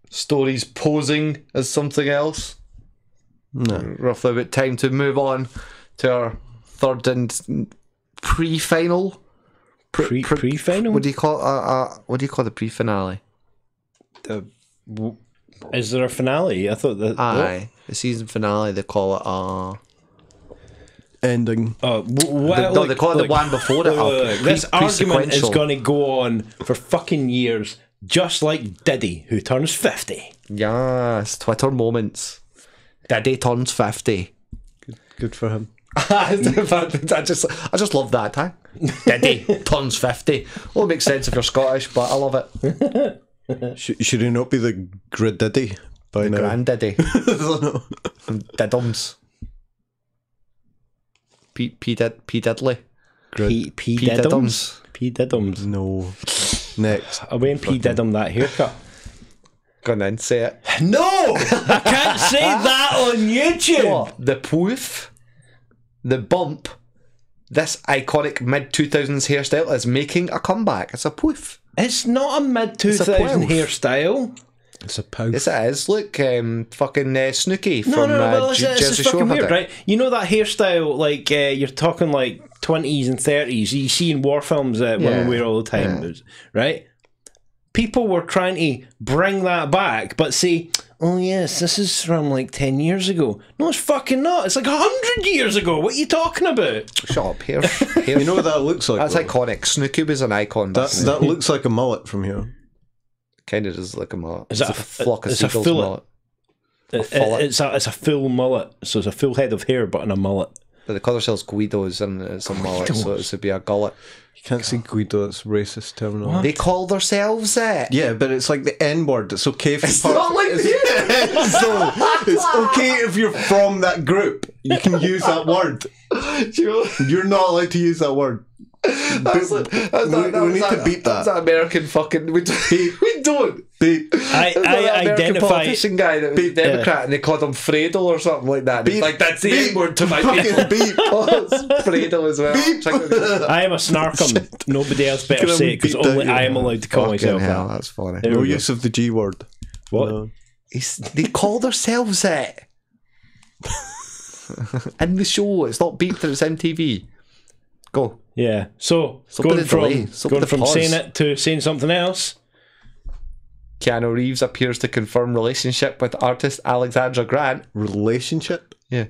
stories posing as something else, no. Roughly about time to move on to our third and pre-final. Pre-final? What do you call the pre-finale? Is there a finale? I thought that. Aye, the season finale. They call it ending. They call it the one before it. This argument is going to go on for fucking years, just like Diddy, who turns 50. Yes, Twitter moments. Diddy turns 50. Good for him. I just love that, huh? Diddy turns 50. Well, it makes sense if you're Scottish, but I love it. Should he not be the Gradiddy by now? Granddaddy. Diddums. P Diddley. P Diddums. P Diddums. No. Next. I went P Diddum that haircut. Go on then, say it. No! I can't say that on YouTube! What? The poof, the bump, this iconic mid-2000s hairstyle is making a comeback. It's a poof. It's not a mid-2000 hairstyle. It's a poof. Yes, it is. Look, fucking Snooky from it's Jersey just Shore. Fucking weird, right? You know that hairstyle, like, you're talking like 20s and 30s, you see in war films that women wear all the time, right? People were trying to bring that back, but say, oh yes, this is from like 10 years ago. No, it's fucking not. It's like 100 years ago. What are you talking about? Shut up, hair. You know what that looks like? That's iconic. Snooky was an icon. That looks like a mullet from here. Kind of does like a mullet. Is that like a flock of seagulls mullet. It's a full mullet, so it's a full head of hair, but in a mullet. But they call themselves Guidos and it's a mullet, so it should be a gullet. You can't say Guido, it's racist terminology. They call themselves it. Yeah, but it's like the N word. It's okay if it's not like so it's okay if you're from that group. You can use that word. You're not allowed to use that word. We need to beat that. That's that American fucking. We don't. I identify politician guy that was Democrat and they called him Fredo or something like that. Beep, like that's the N word to my people. Beep. Oh, it's Fredo as well. I am a snarkum. Nobody else better say it because only I am allowed to call myself that. That's funny. No use of the G word. What? No. They call themselves it in the show. It's not beeped. It's MTV. Go. Yeah. So going from saying it to saying something else. Keanu Reeves appears to confirm relationship with artist Alexandra Grant. Relationship? Yeah.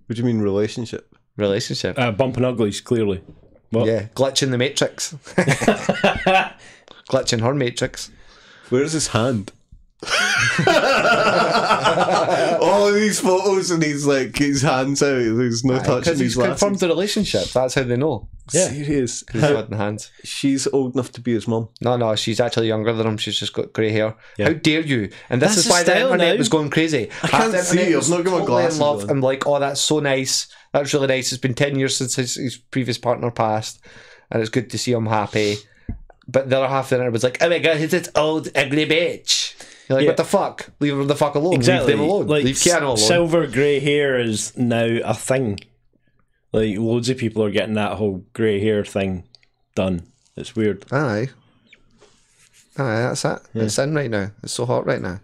What do you mean relationship? Relationship. Bumping uglies, clearly. What? Yeah. Glitch in the Matrix. Glitch in her Matrix. Where's his hand? All these photos and he's like his hands out. There's no touching his glasses. He's confirmed the relationship. That's how they know. Yeah. Serious. He's holding hands. She's old enough to be his mum. No, she's actually younger than him. She's just got grey hair. Yeah. How dare you? And this is why the internet was going crazy. I can't see. I've not got my glasses on. I'm like, oh, that's so nice. That's really nice. It's been 10 years since his previous partner passed, and it's good to see him happy. But the other half of the internet was like, oh my god, who's this old ugly bitch? You're like, what the fuck? Leave them the fuck alone. Exactly. Leave them alone. Like, leave Keanu alone. Silver grey hair is now a thing. Like, loads of people are getting that whole grey hair thing done. It's weird. Aye, that's it. Yeah. It's in right now. It's so hot right now.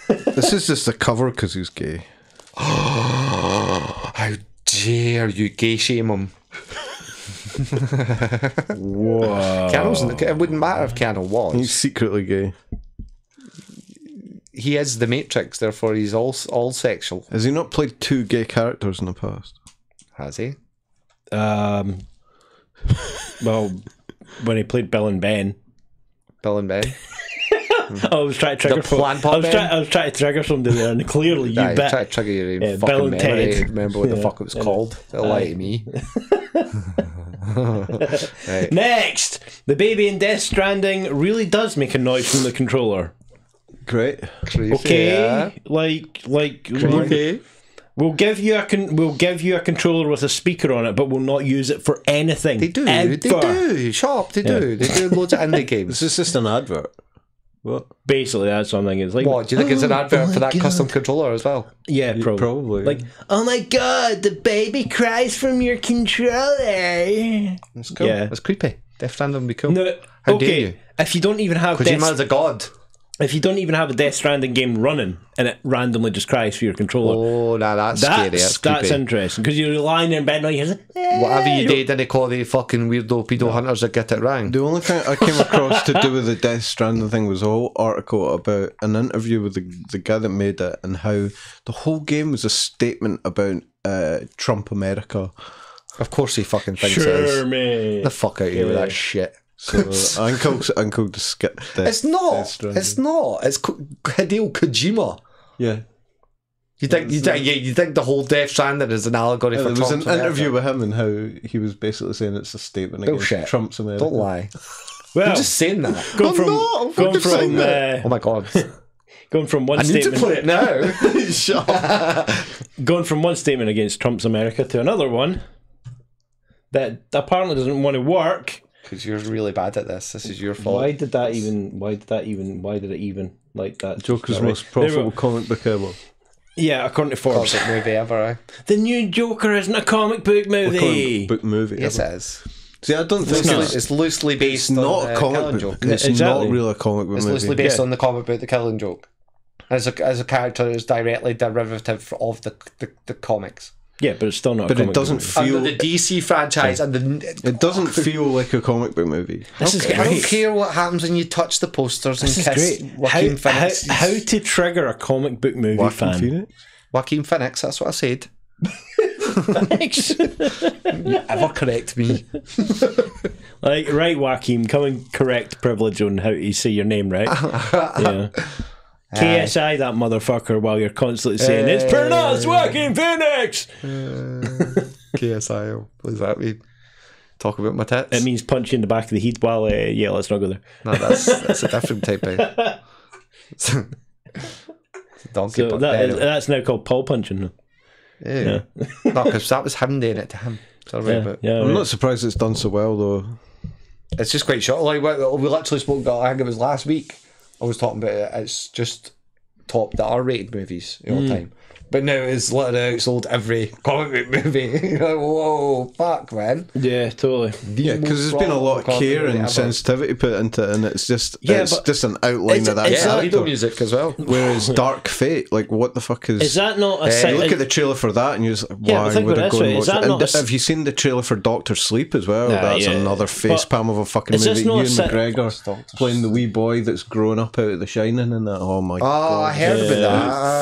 This is just a cover because he's gay. How dare you gay shame him? Whoa. It wouldn't matter if Keanu was. He's secretly gay. He is the Matrix, therefore he's all sexual. Has he not played 2 gay characters in the past? Has he? Well, when he played Bill and Ben. Bill and Ben. I was trying to trigger. I was trying to trigger somebody there, and clearly you bet. Try to trigger your fucking Bill and memory. Ted. Remember what the fuck it was called? Don't lie to me. Right. Next, the baby in Death Stranding really does make a noise from the controller. Great. Okay, Yeah. like Okay. We'll give you a controller with a speaker on it, but we'll not use it for anything. They do. Ever. They do. Shop. They do. They do loads of indie games. This is just an advert. What? Basically, that's something. It's like, What? Do you think it's an advert for that custom controller as well? yeah, probably. Like, oh my god, the baby cries from your controller. It's cool. Yeah. It's creepy. Death Stranding would be cool. No, How dare you? if you don't even have Kojima's a god. if you don't even have a Death Stranding game running and it randomly just cries for your controller, Oh, nah, that's scary. That's creepy. interesting because you're lying in bed and you're like, Whatever you did, didn't call the fucking weirdo pedo hunters that get it wrong. The only thing I came across to do with the Death Stranding thing was a whole article about an interview with the guy that made it and how the whole game was a statement about Trump America. Of course he fucking thinks it sure, is. mate. The fuck out of here with that shit. So I think I'll just skip Death It's not. Death Stranding. It's not. It's Hideo Kojima. Yeah. You think the whole Death Stranding is an allegory for There was Trump's an interview America? with him and how he was basically saying it's a statement Bullshit. against Trump's America. Don't lie. Well, I'm just saying that. going from I'm fucking saying that. Oh my god. going from one I need to statement play it now. Shut up. going from one statement against Trump's America to another one that apparently doesn't want to work. Because you're really bad at this. This is your fault. Why did it even like that? Joker's Right. most profitable comic book ever. Yeah, according to Forbes. Classic movie ever, eh? The new Joker isn't a comic book movie. Comic book movie. Yes, ever. it is. See, I don't think It's loosely based it's on not the a comic Killing book. Joke. It's Exactly. not really a comic book It's movie. loosely based Yeah. on the comic book The Killing Joke. As a character is directly derivative of the comics. Yeah, but it's still not. But a it comic doesn't book movie. feel. Under the DC franchise and the... It doesn't feel like a comic book movie. This is I don't great. care what happens when you touch the posters and This is kiss great. Joaquin Phoenix. How to trigger a comic book movie Joaquin fan? Phoenix? Joaquin Phoenix, that's what I said. Thanks. You ever correct me? Like, right, Joaquin, come and correct Privilege on how to say your name, right? Yeah. KSI that motherfucker while you're constantly saying it's pronounced Joaquin Phoenix. KSI, what does that mean? Talk about my tits? It means punch you in the back of the head while yeah, let's not go there. No, that's a different type of... donkey So punch. that's now called Paul punching. Yeah. No, because that was him doing it to him. Sorry, but Yeah, I'm not surprised it's done so well though. it's just quite short. Like we literally spoke about, I think it was last week, I was talking about it. It's just top the R-rated movies all the time. But now it's literally outsold every comic book movie. You're like, whoa, fuck, man. Yeah, totally. Yeah, because there's been a lot of care and sensitivity put into it, and it's just just an outline of that it's Yeah, character. video music as well. Whereas Dark Fate, like, what the fuck is? Is that not a You sign? look at the trailer for that, and you're just like, Yeah, but why think would about I it go this and way, watch is that it? not And a have you seen the trailer for Doctor Sleep as well? Nah, That's yeah. another face But palm of a fucking is this movie. not Ewan a si- McGregor playing the wee boy that's grown up out of The Shining and that. Oh my god! I heard about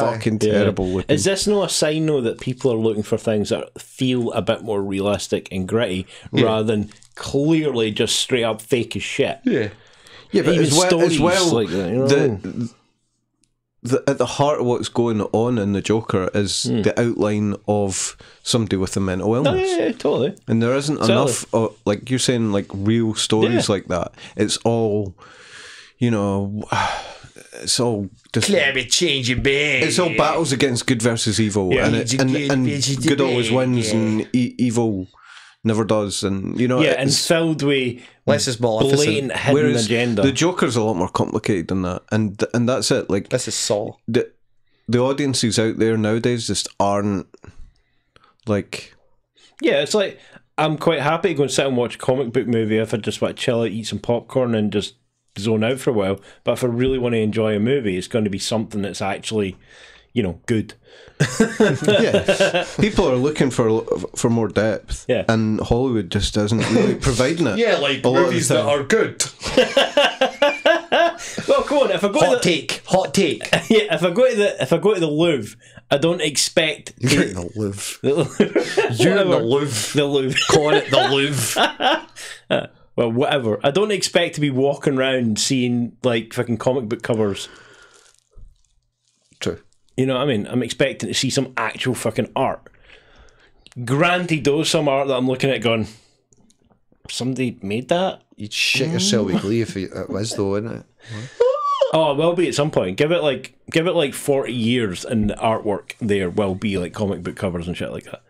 that. Fucking terrible looking. Is this not a sign though that people are looking for things that feel a bit more realistic and gritty rather than clearly just straight up fake as shit? Yeah. Yeah, but Even as well, stories like that, you know? at the heart of what's going on in the Joker is the outline of somebody with a mental illness. Yeah, totally. And there isn't enough, like you're saying, like real stories like that. It's all, you know, it's all just Climate change, baby. it's all battles against good versus evil, Yeah. and good always wins, and evil never does, and you know, and filled with less is Maleficent. Blatant hidden agenda. The Joker's a lot more complicated than that, and that's it. Like, this is Saw. The audiences out there nowadays just aren't like. Yeah, it's like I'm quite happy to go and sit and watch a comic book movie if I just want to chill out, eat some popcorn, and just zone out for a while. But if I really want to enjoy a movie, it's going to be something that's actually, you know, good. Yeah, people are looking for more depth. Yeah, and Hollywood just isn't really providing it. Yeah, like movies that are good. Well, come on. If I go hot take. Yeah, if I go to the Louvre, I don't expect. You're in the Louvre. You're in the Louvre. The Louvre. Calling it the Louvre. Well, whatever. I don't expect to be walking around seeing like fucking comic book covers. True. You know what I mean? I'm expecting to see some actual fucking art. Granted, though, some art that I'm looking at going, somebody made that? You'd shit yourself with glee if it was, though, wouldn't it? Oh, it will be at some point. Give it like 40 years and the artwork there will be like comic book covers and shit like that.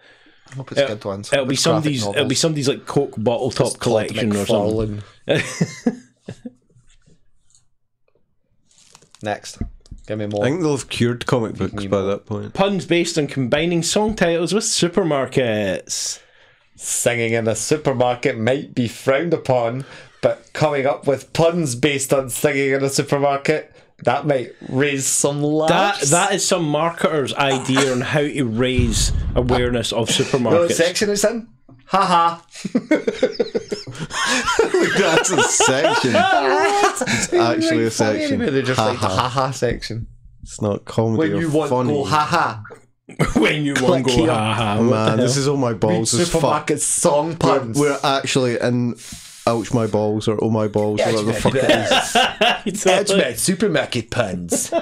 I hope it's good ones. It'll be somebody's like Coke bottle top collection or something. Next. Give me more. I think they'll have cured comic books by that point. Puns based on combining song titles with supermarkets. Singing in a supermarket might be frowned upon, but coming up with puns based on singing in a supermarket, that might raise some laughs. That is some marketer's idea on how to raise awareness of supermarkets. You know what section it's in? Haha. That's a section. It's actually a section. They're just like the haha section. It's not comedy. When you or want funny. go haha. When you want go haha. Man, this is all my balls as fuck. Supermarket song puns. We're actually in ouch my balls or oh my balls or whatever the fuck it is. It's my supermarket puns.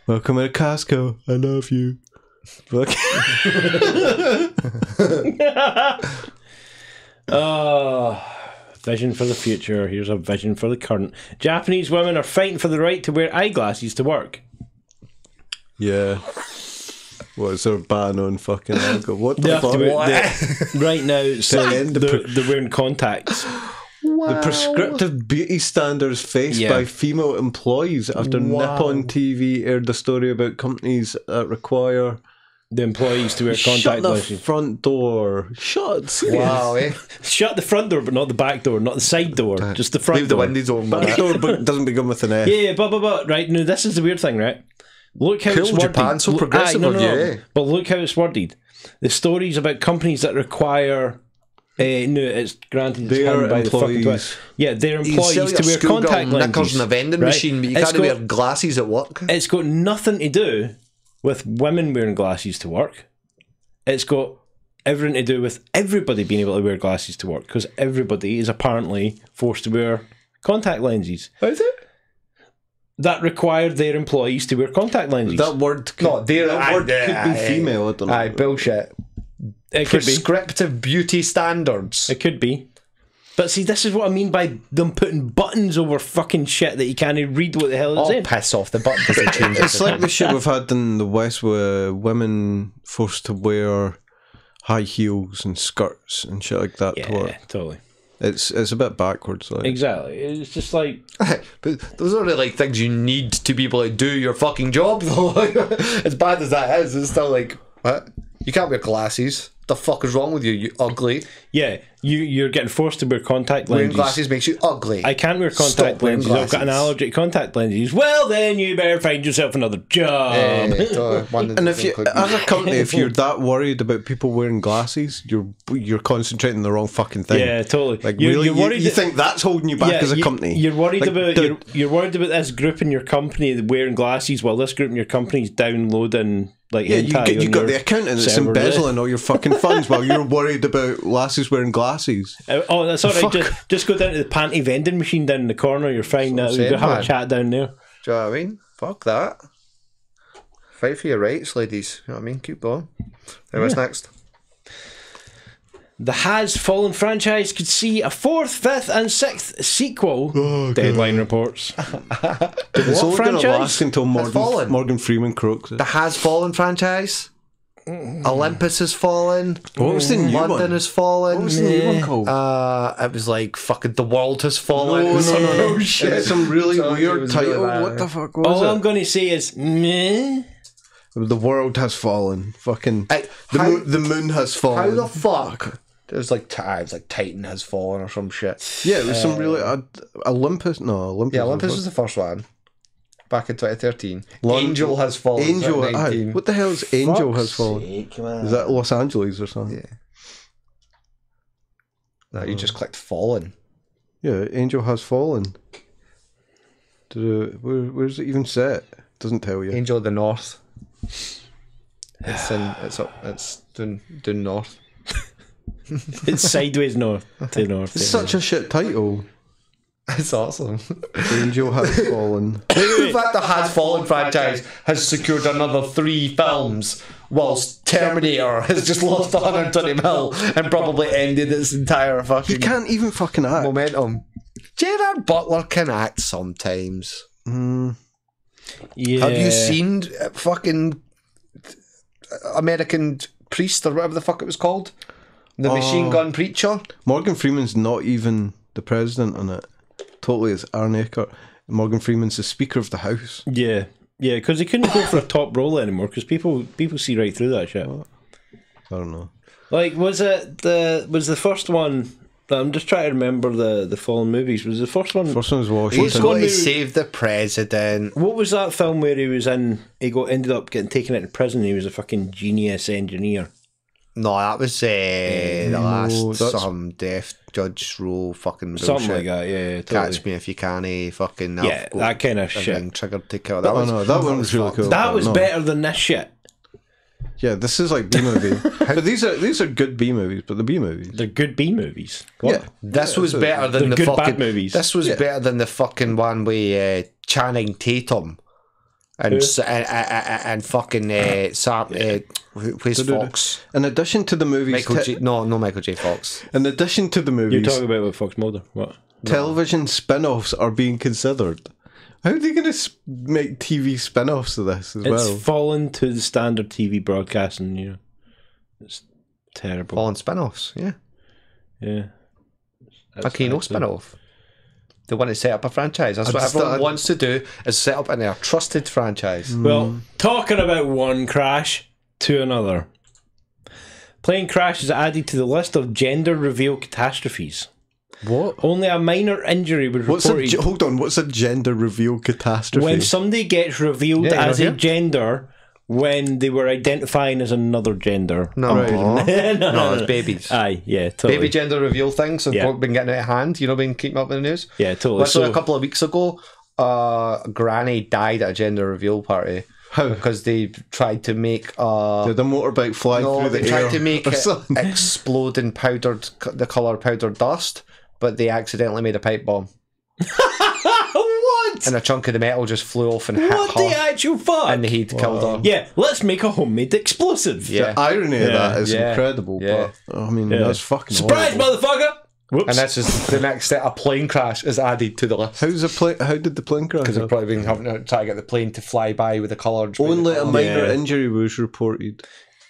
Welcome to Costco. I love you. Fuck. Vision for the future. Here's a vision for the current. Japanese women are fighting for the right to wear eyeglasses to work. Yeah. What is there a ban on fucking alcohol? What the fuck? Right now, so they're wearing contacts. Wow. The prescriptive beauty standards faced by female employees after Nippon TV aired the story about companies that require the employees to wear contact lenses. lenses. Shut the front door. Shut. Wow, eh? Shut the front door, but not the back door, not the side door, just the front Leave door. the windows open. Back door, but it doesn't begin with an F. Yeah, but right now this is the weird thing, right? Look how it's worded. Japan, so progressive of you, eh? But look how it's worded. The stories about companies that require. No, it's granted. It's their by employees. The fucking their employees to wear contact lenses. Knickers in a vending machine, but you can't wear glasses at work. It's got nothing to do with women wearing glasses to work. It's got everything to do with everybody being able to wear glasses to work because everybody is apparently forced to wear contact lenses. How is it? That required their employees to wear contact lenses. That word could be female. I don't know. Aye, bullshit. It could be. Prescriptive beauty standards. It could be. But see, this is what I mean by them putting buttons over fucking shit that you can't read what the hell it's in. Piss off, the button doesn't change. It's like the shit we've had in the West where women forced to wear high heels and skirts and shit like that to work. Yeah, totally. It's a bit backwards. Like. Exactly. It's just like... But those are like things you need to be able to do your fucking job, though. As bad as that is, it's still like, what? You can't wear glasses. The fuck is wrong with you, you ugly? Yeah, you're getting forced to wear contact lenses. Wearing glasses makes you ugly. I can't wear contact lenses. I've got an allergy to contact lenses. Well, then you better find yourself another job. And if you, as a company, if you're that worried about people wearing glasses, you're concentrating on the wrong fucking thing. Yeah, totally. Like, you're worried you think that's holding you back as a company? You're worried about you're worried about this group in your company wearing glasses, while this group in your company's downloading. Like you've got the accountant that's embezzling all your fucking funds while you're worried about lasses wearing glasses. Oh, that's alright. Just go down to the panty vending machine down in the corner. You're fine now. You can have a chat down there. Do you know what I mean? Fuck that. Fight for your rights, ladies. You know what I mean? Keep going. What's next? The Has Fallen franchise could see a 4th, 5th, and 6th sequel. Deadline reports. It's only going to last until Morgan Freeman croaks it. The Has Fallen franchise? Olympus has fallen. What was the new London one? has fallen. What was the new one called? It was like fucking the world has fallen. No. Shit. It's some really It weird was title. really bad. What the fuck was All it? I'm going to say is meh. The world has fallen. Fucking the moon has fallen. How the fuck? There's like Titan has fallen or some shit. Yeah, it was some really Olympus. No, Olympus. Yeah, Olympus was the first one. Back in 2013. London- Angel has fallen. Angel. 2019. What the hell is Angel has fallen? Sake, man. Is that Los Angeles or something? Yeah. No, you just clicked fallen. Yeah, Angel has fallen. Where's it even set? Doesn't tell you. Angel of the North. It's due north. It's sideways north to north. It's such a shit title. It's awesome. Angel has fallen. The fact the Has Fallen franchise has secured another 3 films, whilst Terminator has just lost 120 mil and probably ended its entire He fucking can't even fucking act. momentum. Gerard Butler can act sometimes. Yeah. Have you seen fucking American Priest or whatever the fuck it was called? The Machine Gun Preacher? Morgan Freeman's not even the president on it. Totally, it's Aaron Eckhart. Morgan Freeman's the Speaker of the House. Yeah, because he couldn't go for a top role anymore because people see right through that shit. I don't know. Like, was the first one? I'm just trying to remember the fallen movies. Was the first one? First one was He's Washington. going to save the president. What was that film where he was in? Ended up getting taken into prison. He was a fucking genius engineer. No, that was the last that's- some death judge rule fucking bullshit. Something like that. Yeah, totally. Catch me if you can. Fucking Yeah, that kind of shit. Triggered to kill. that one was really cool. That was No. better than this shit. Yeah, this is like B movie. But these are good B movies, but the B movies. They're good B movies. What? Yeah. This was better than They're the good fucking bad movies. This was better than the fucking one with Channing Tatum and fucking Sam. Where's Fox? In addition to the movies, No, Michael J. Fox. in addition to the You're movies, talking about Fox Mulder. What? television spin-offs are being considered. How are they going to make TV spin-offs of this as It's well? fallen to the standard TV broadcasting. You know, it's terrible. Fallen spin-offs, yeah. Yeah. Fucking no spin-off. They want to set up a franchise. That's what everyone wants to do, is set up a trusted franchise. Well, talking about one crash to another. Plane crash is added to the list of gender reveal catastrophes. What? Only a minor injury was reported. Hold on, what's a gender reveal catastrophe? When somebody gets revealed as a gender when they were identifying as another gender. No, no, it's babies. Aye, yeah, totally. Baby gender reveal things have been getting out of hand. You know, been keeping up with the news. Yeah, totally. Literally a couple of weeks ago, Granny died at a gender reveal party. How? Because they tried to make Did a motorbike fly through the they air? tried to make or it something? explode in the colour powdered dust, but they accidentally made a pipe bomb. What? And a chunk of the metal just flew off and hit What her. the actual fuck? And he'd killed her. Yeah, let's make a homemade explosive. Yeah. The irony of that is Yeah. incredible. Yeah. But I mean, that's fucking Surprise, horrible. motherfucker! Whoops. And this is the next step. A plane crash is added to the list. How did the plane crash? Because they've probably been having to try to get the plane to fly by with the coloured. Only a minor Yeah. injury was reported.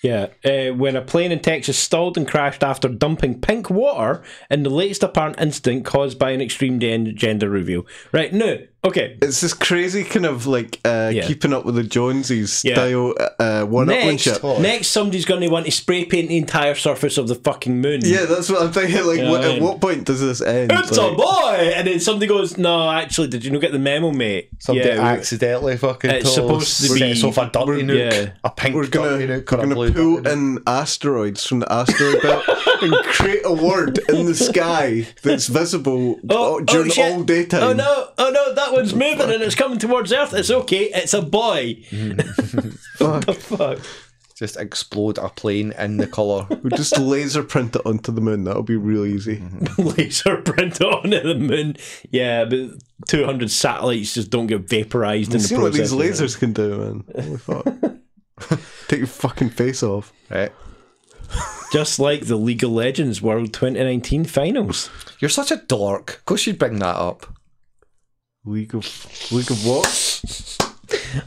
Yeah, when a plane in Texas stalled and crashed after dumping pink water in the latest apparent incident caused by an extreme gender reveal. Right, no, okay. It's this crazy kind of like keeping up with the Joneses style one-upmanship. Next, somebody's going to want to spray paint the entire surface of the fucking moon. Yeah, that's what I'm thinking. Like, at what point does this end? It's a boy! And then somebody goes, no, actually, did you not get the memo, mate? Somebody accidentally fucking it's supposed to be off a dirty nuke. Yeah. A pink We're dirty gonna nuke. pull in asteroids from the asteroid belt and create a word in the sky that's visible during shit. all daytime. Oh no, that one's moving and it's coming towards Earth. It's okay, it's a boy. What the fuck? Just explode a plane in the colour. We just laser print it onto the moon. That'll be real easy. Laser print onto the moon. Yeah, but 200 satellites just don't get vaporized in the See process. what these lasers can do, man. Holy fuck. Take your fucking face off. Right. Just like the League of Legends World 2019 finals. You're such a dork. Of course you'd bring that up. League of what?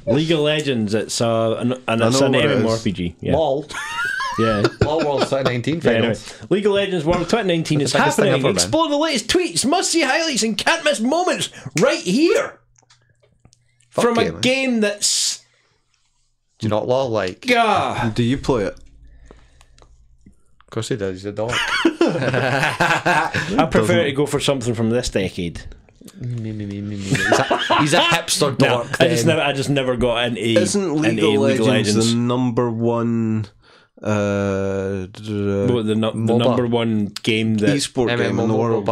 League of Legends, it's an MMORPG. Yeah. LOL. Yeah. LOL World 2019 finals. Anyway, League of Legends World 2019 is happening. Explore the latest tweets, must-see highlights, and can't-miss moments right here. From a game that's... Do you not LOL like? Do you play it? Of course he does, he's a dog. I prefer to go for something from this decade. He's a hipster dork. No, I just never got into. Isn't League of Legends the number one? The number one game that esport game in the world.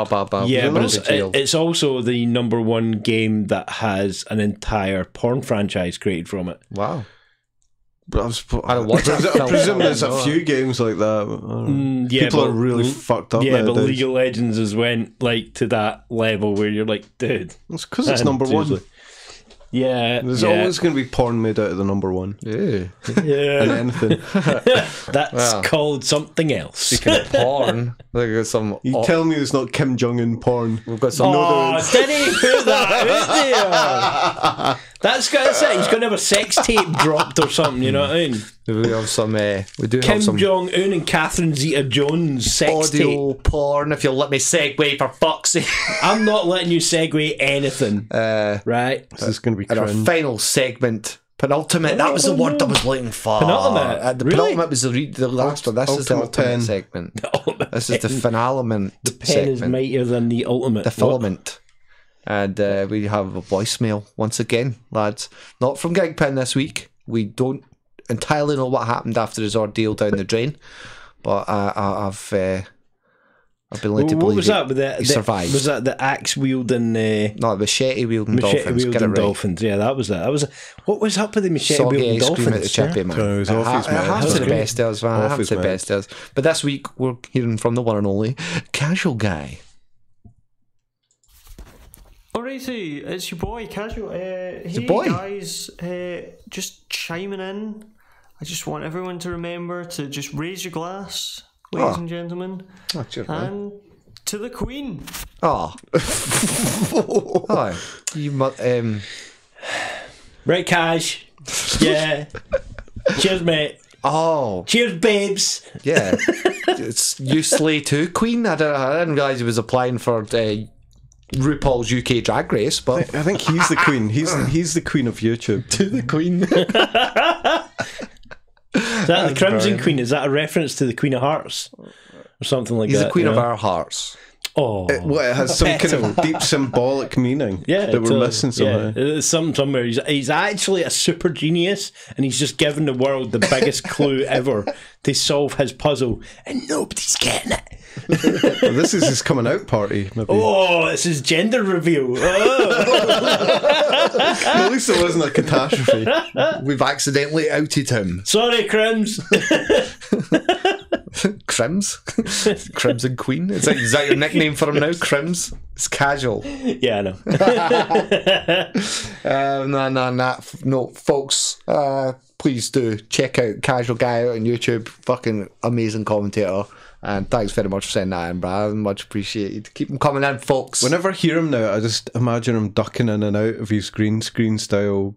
Yeah, but it's also the number one game that has an entire porn franchise created from it. Wow. But I don't watch it. I presume there's a few games like that. People are really fucked up. Yeah, nowadays. but League of Legends has went like to that level where you're like, dude, it's because it's number one. Yeah, there's always going to be porn made out of the number one. Yeah, and anything. That's called something else. Speaking of porn, like some. You tell me there's not Kim Jong-un porn. We've got some. Did he put that out there? That's it. He's going to have a sex tape dropped or something. You know what I mean? We have some. We do Kim have some Jong-un and Catherine Zeta-Jones sex audio tape. porn. If you'll let me segue, for fuck's sake. I'm not letting you segue anything. Right? This is going to be cringe. And our final segment, penultimate. That was the word I was looking for. Penultimate. The penultimate was the last one. This is the ultimate segment. This is the finalament. The pen is mightier than the ultimate. The filament. And we have a voicemail once again, lads. Not from Gingpin this week. We don't entirely know what happened after his ordeal down the drain, but I've been led to believe was that? He survived. Was that the axe wielding? No, the machete wielding dolphins. Get it right. Dolphins. Yeah, that was it. What was up with the machete wielding dolphins? At the chippy, man. It was off his man. I have to the best of us, man. I have to the best of us. But this week we're hearing from the one and only Casual Guy. Alrighty, it's your boy Casual. Hey boy. Guys, just chiming in. I just want everyone to remember to just raise your glass, ladies and gentlemen, and to the Queen. Oh, you right, Cash. Yeah. Cheers, mate. Oh, cheers, babes. Yeah, it's you slay too, Queen. I didn't realise he was applying for RuPaul's UK Drag Race, but I think he's the Queen. He's the Queen of YouTube. To the Queen. Is that the Crimson Queen? Is that a reference to the Queen of Hearts or something like that? He's the Queen of our hearts. Oh, it has some kind of deep symbolic meaning that we're missing somehow. Yeah, somewhere. He's actually a super genius, and he's just given the world the biggest clue ever to solve his puzzle, and nobody's getting it. Well, this is his coming out party, maybe. Oh, it's his gender reveal. Oh. At least it wasn't a catastrophe. We've accidentally outed him. Sorry, Crims. Crims? Crimson Queen? Is that your nickname for him now? Crims? It's Casual. Yeah, I know. No, folks, please do check out Casual Guy out on YouTube. Fucking amazing commentator. And thanks very much for sending that in, Brad. Much appreciated. Keep them coming in, folks. Whenever I hear him now, I just imagine him ducking in and out of his green screen style.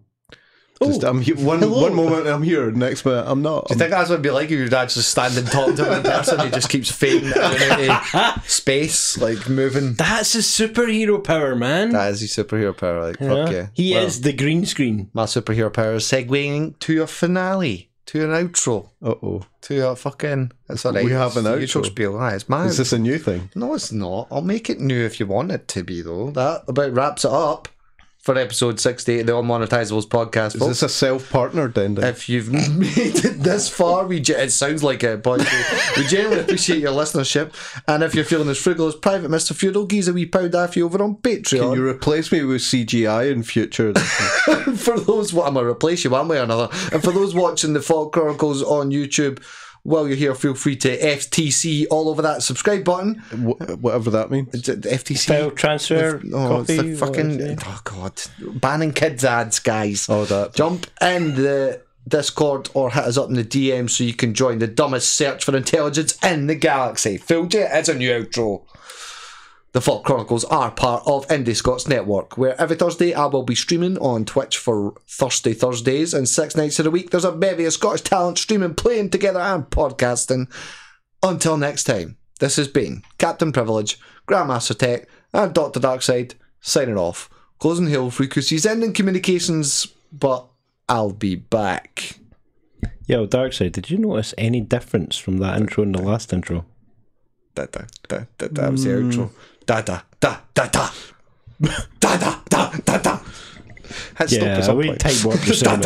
Just, I'm one moment I'm here, next minute I'm not. Do you think that's what it'd be like if you'd actually stand and talk to him in person? He just keeps fading in and out of space, like moving. That's his superhero power, man. That is his superhero power. Like, fuck yeah. He is the green screen. My superhero power is segueing to a finale. To an outro. To a fucking... It's alright. We have an outro. Spiel. It's mine. Is this a new thing? No, it's not. I'll make it new if you want it to be, though. That about wraps it up for episode 68 of the Unmonetisables podcast. Is this a self-partnered ending? If you've made it this far, it sounds like it, but we genuinely appreciate your listenership. And if you're feeling as frugal as Private Mr. Feudal, geez a wee pound off you over on Patreon. Can you replace me with CGI in future? For those, I'm going to replace you one way or another. And for those watching the FAWK Chronicles on YouTube, while you're here, feel free to FTC all over that subscribe button. Whatever that means. FTC. File transfer. It's the fucking... Oh, God. Banning kids ads, guys. Oh, that. Jump in the Discord or hit us up in the DM so you can join the dumbest search for intelligence in the galaxy. Fooled you? It's a new outro. The FAWK Chronicles are part of Indi Scots network, where every Thursday I will be streaming on Twitch for Thirsty Thursdays, and 6 nights of the week there's a bevy of Scottish talent streaming, playing together and podcasting. Until next time, this has been Cpt Privilege, Grandmaster Tech, and Dr. Darkside, signing off. Closing hail frequencies, ending communications, but I'll be back. Yo, Darkside, did you notice any difference from that intro and the last intro? That was the outro. Da da da da da da da da da da. Yeah, we type what you're saying.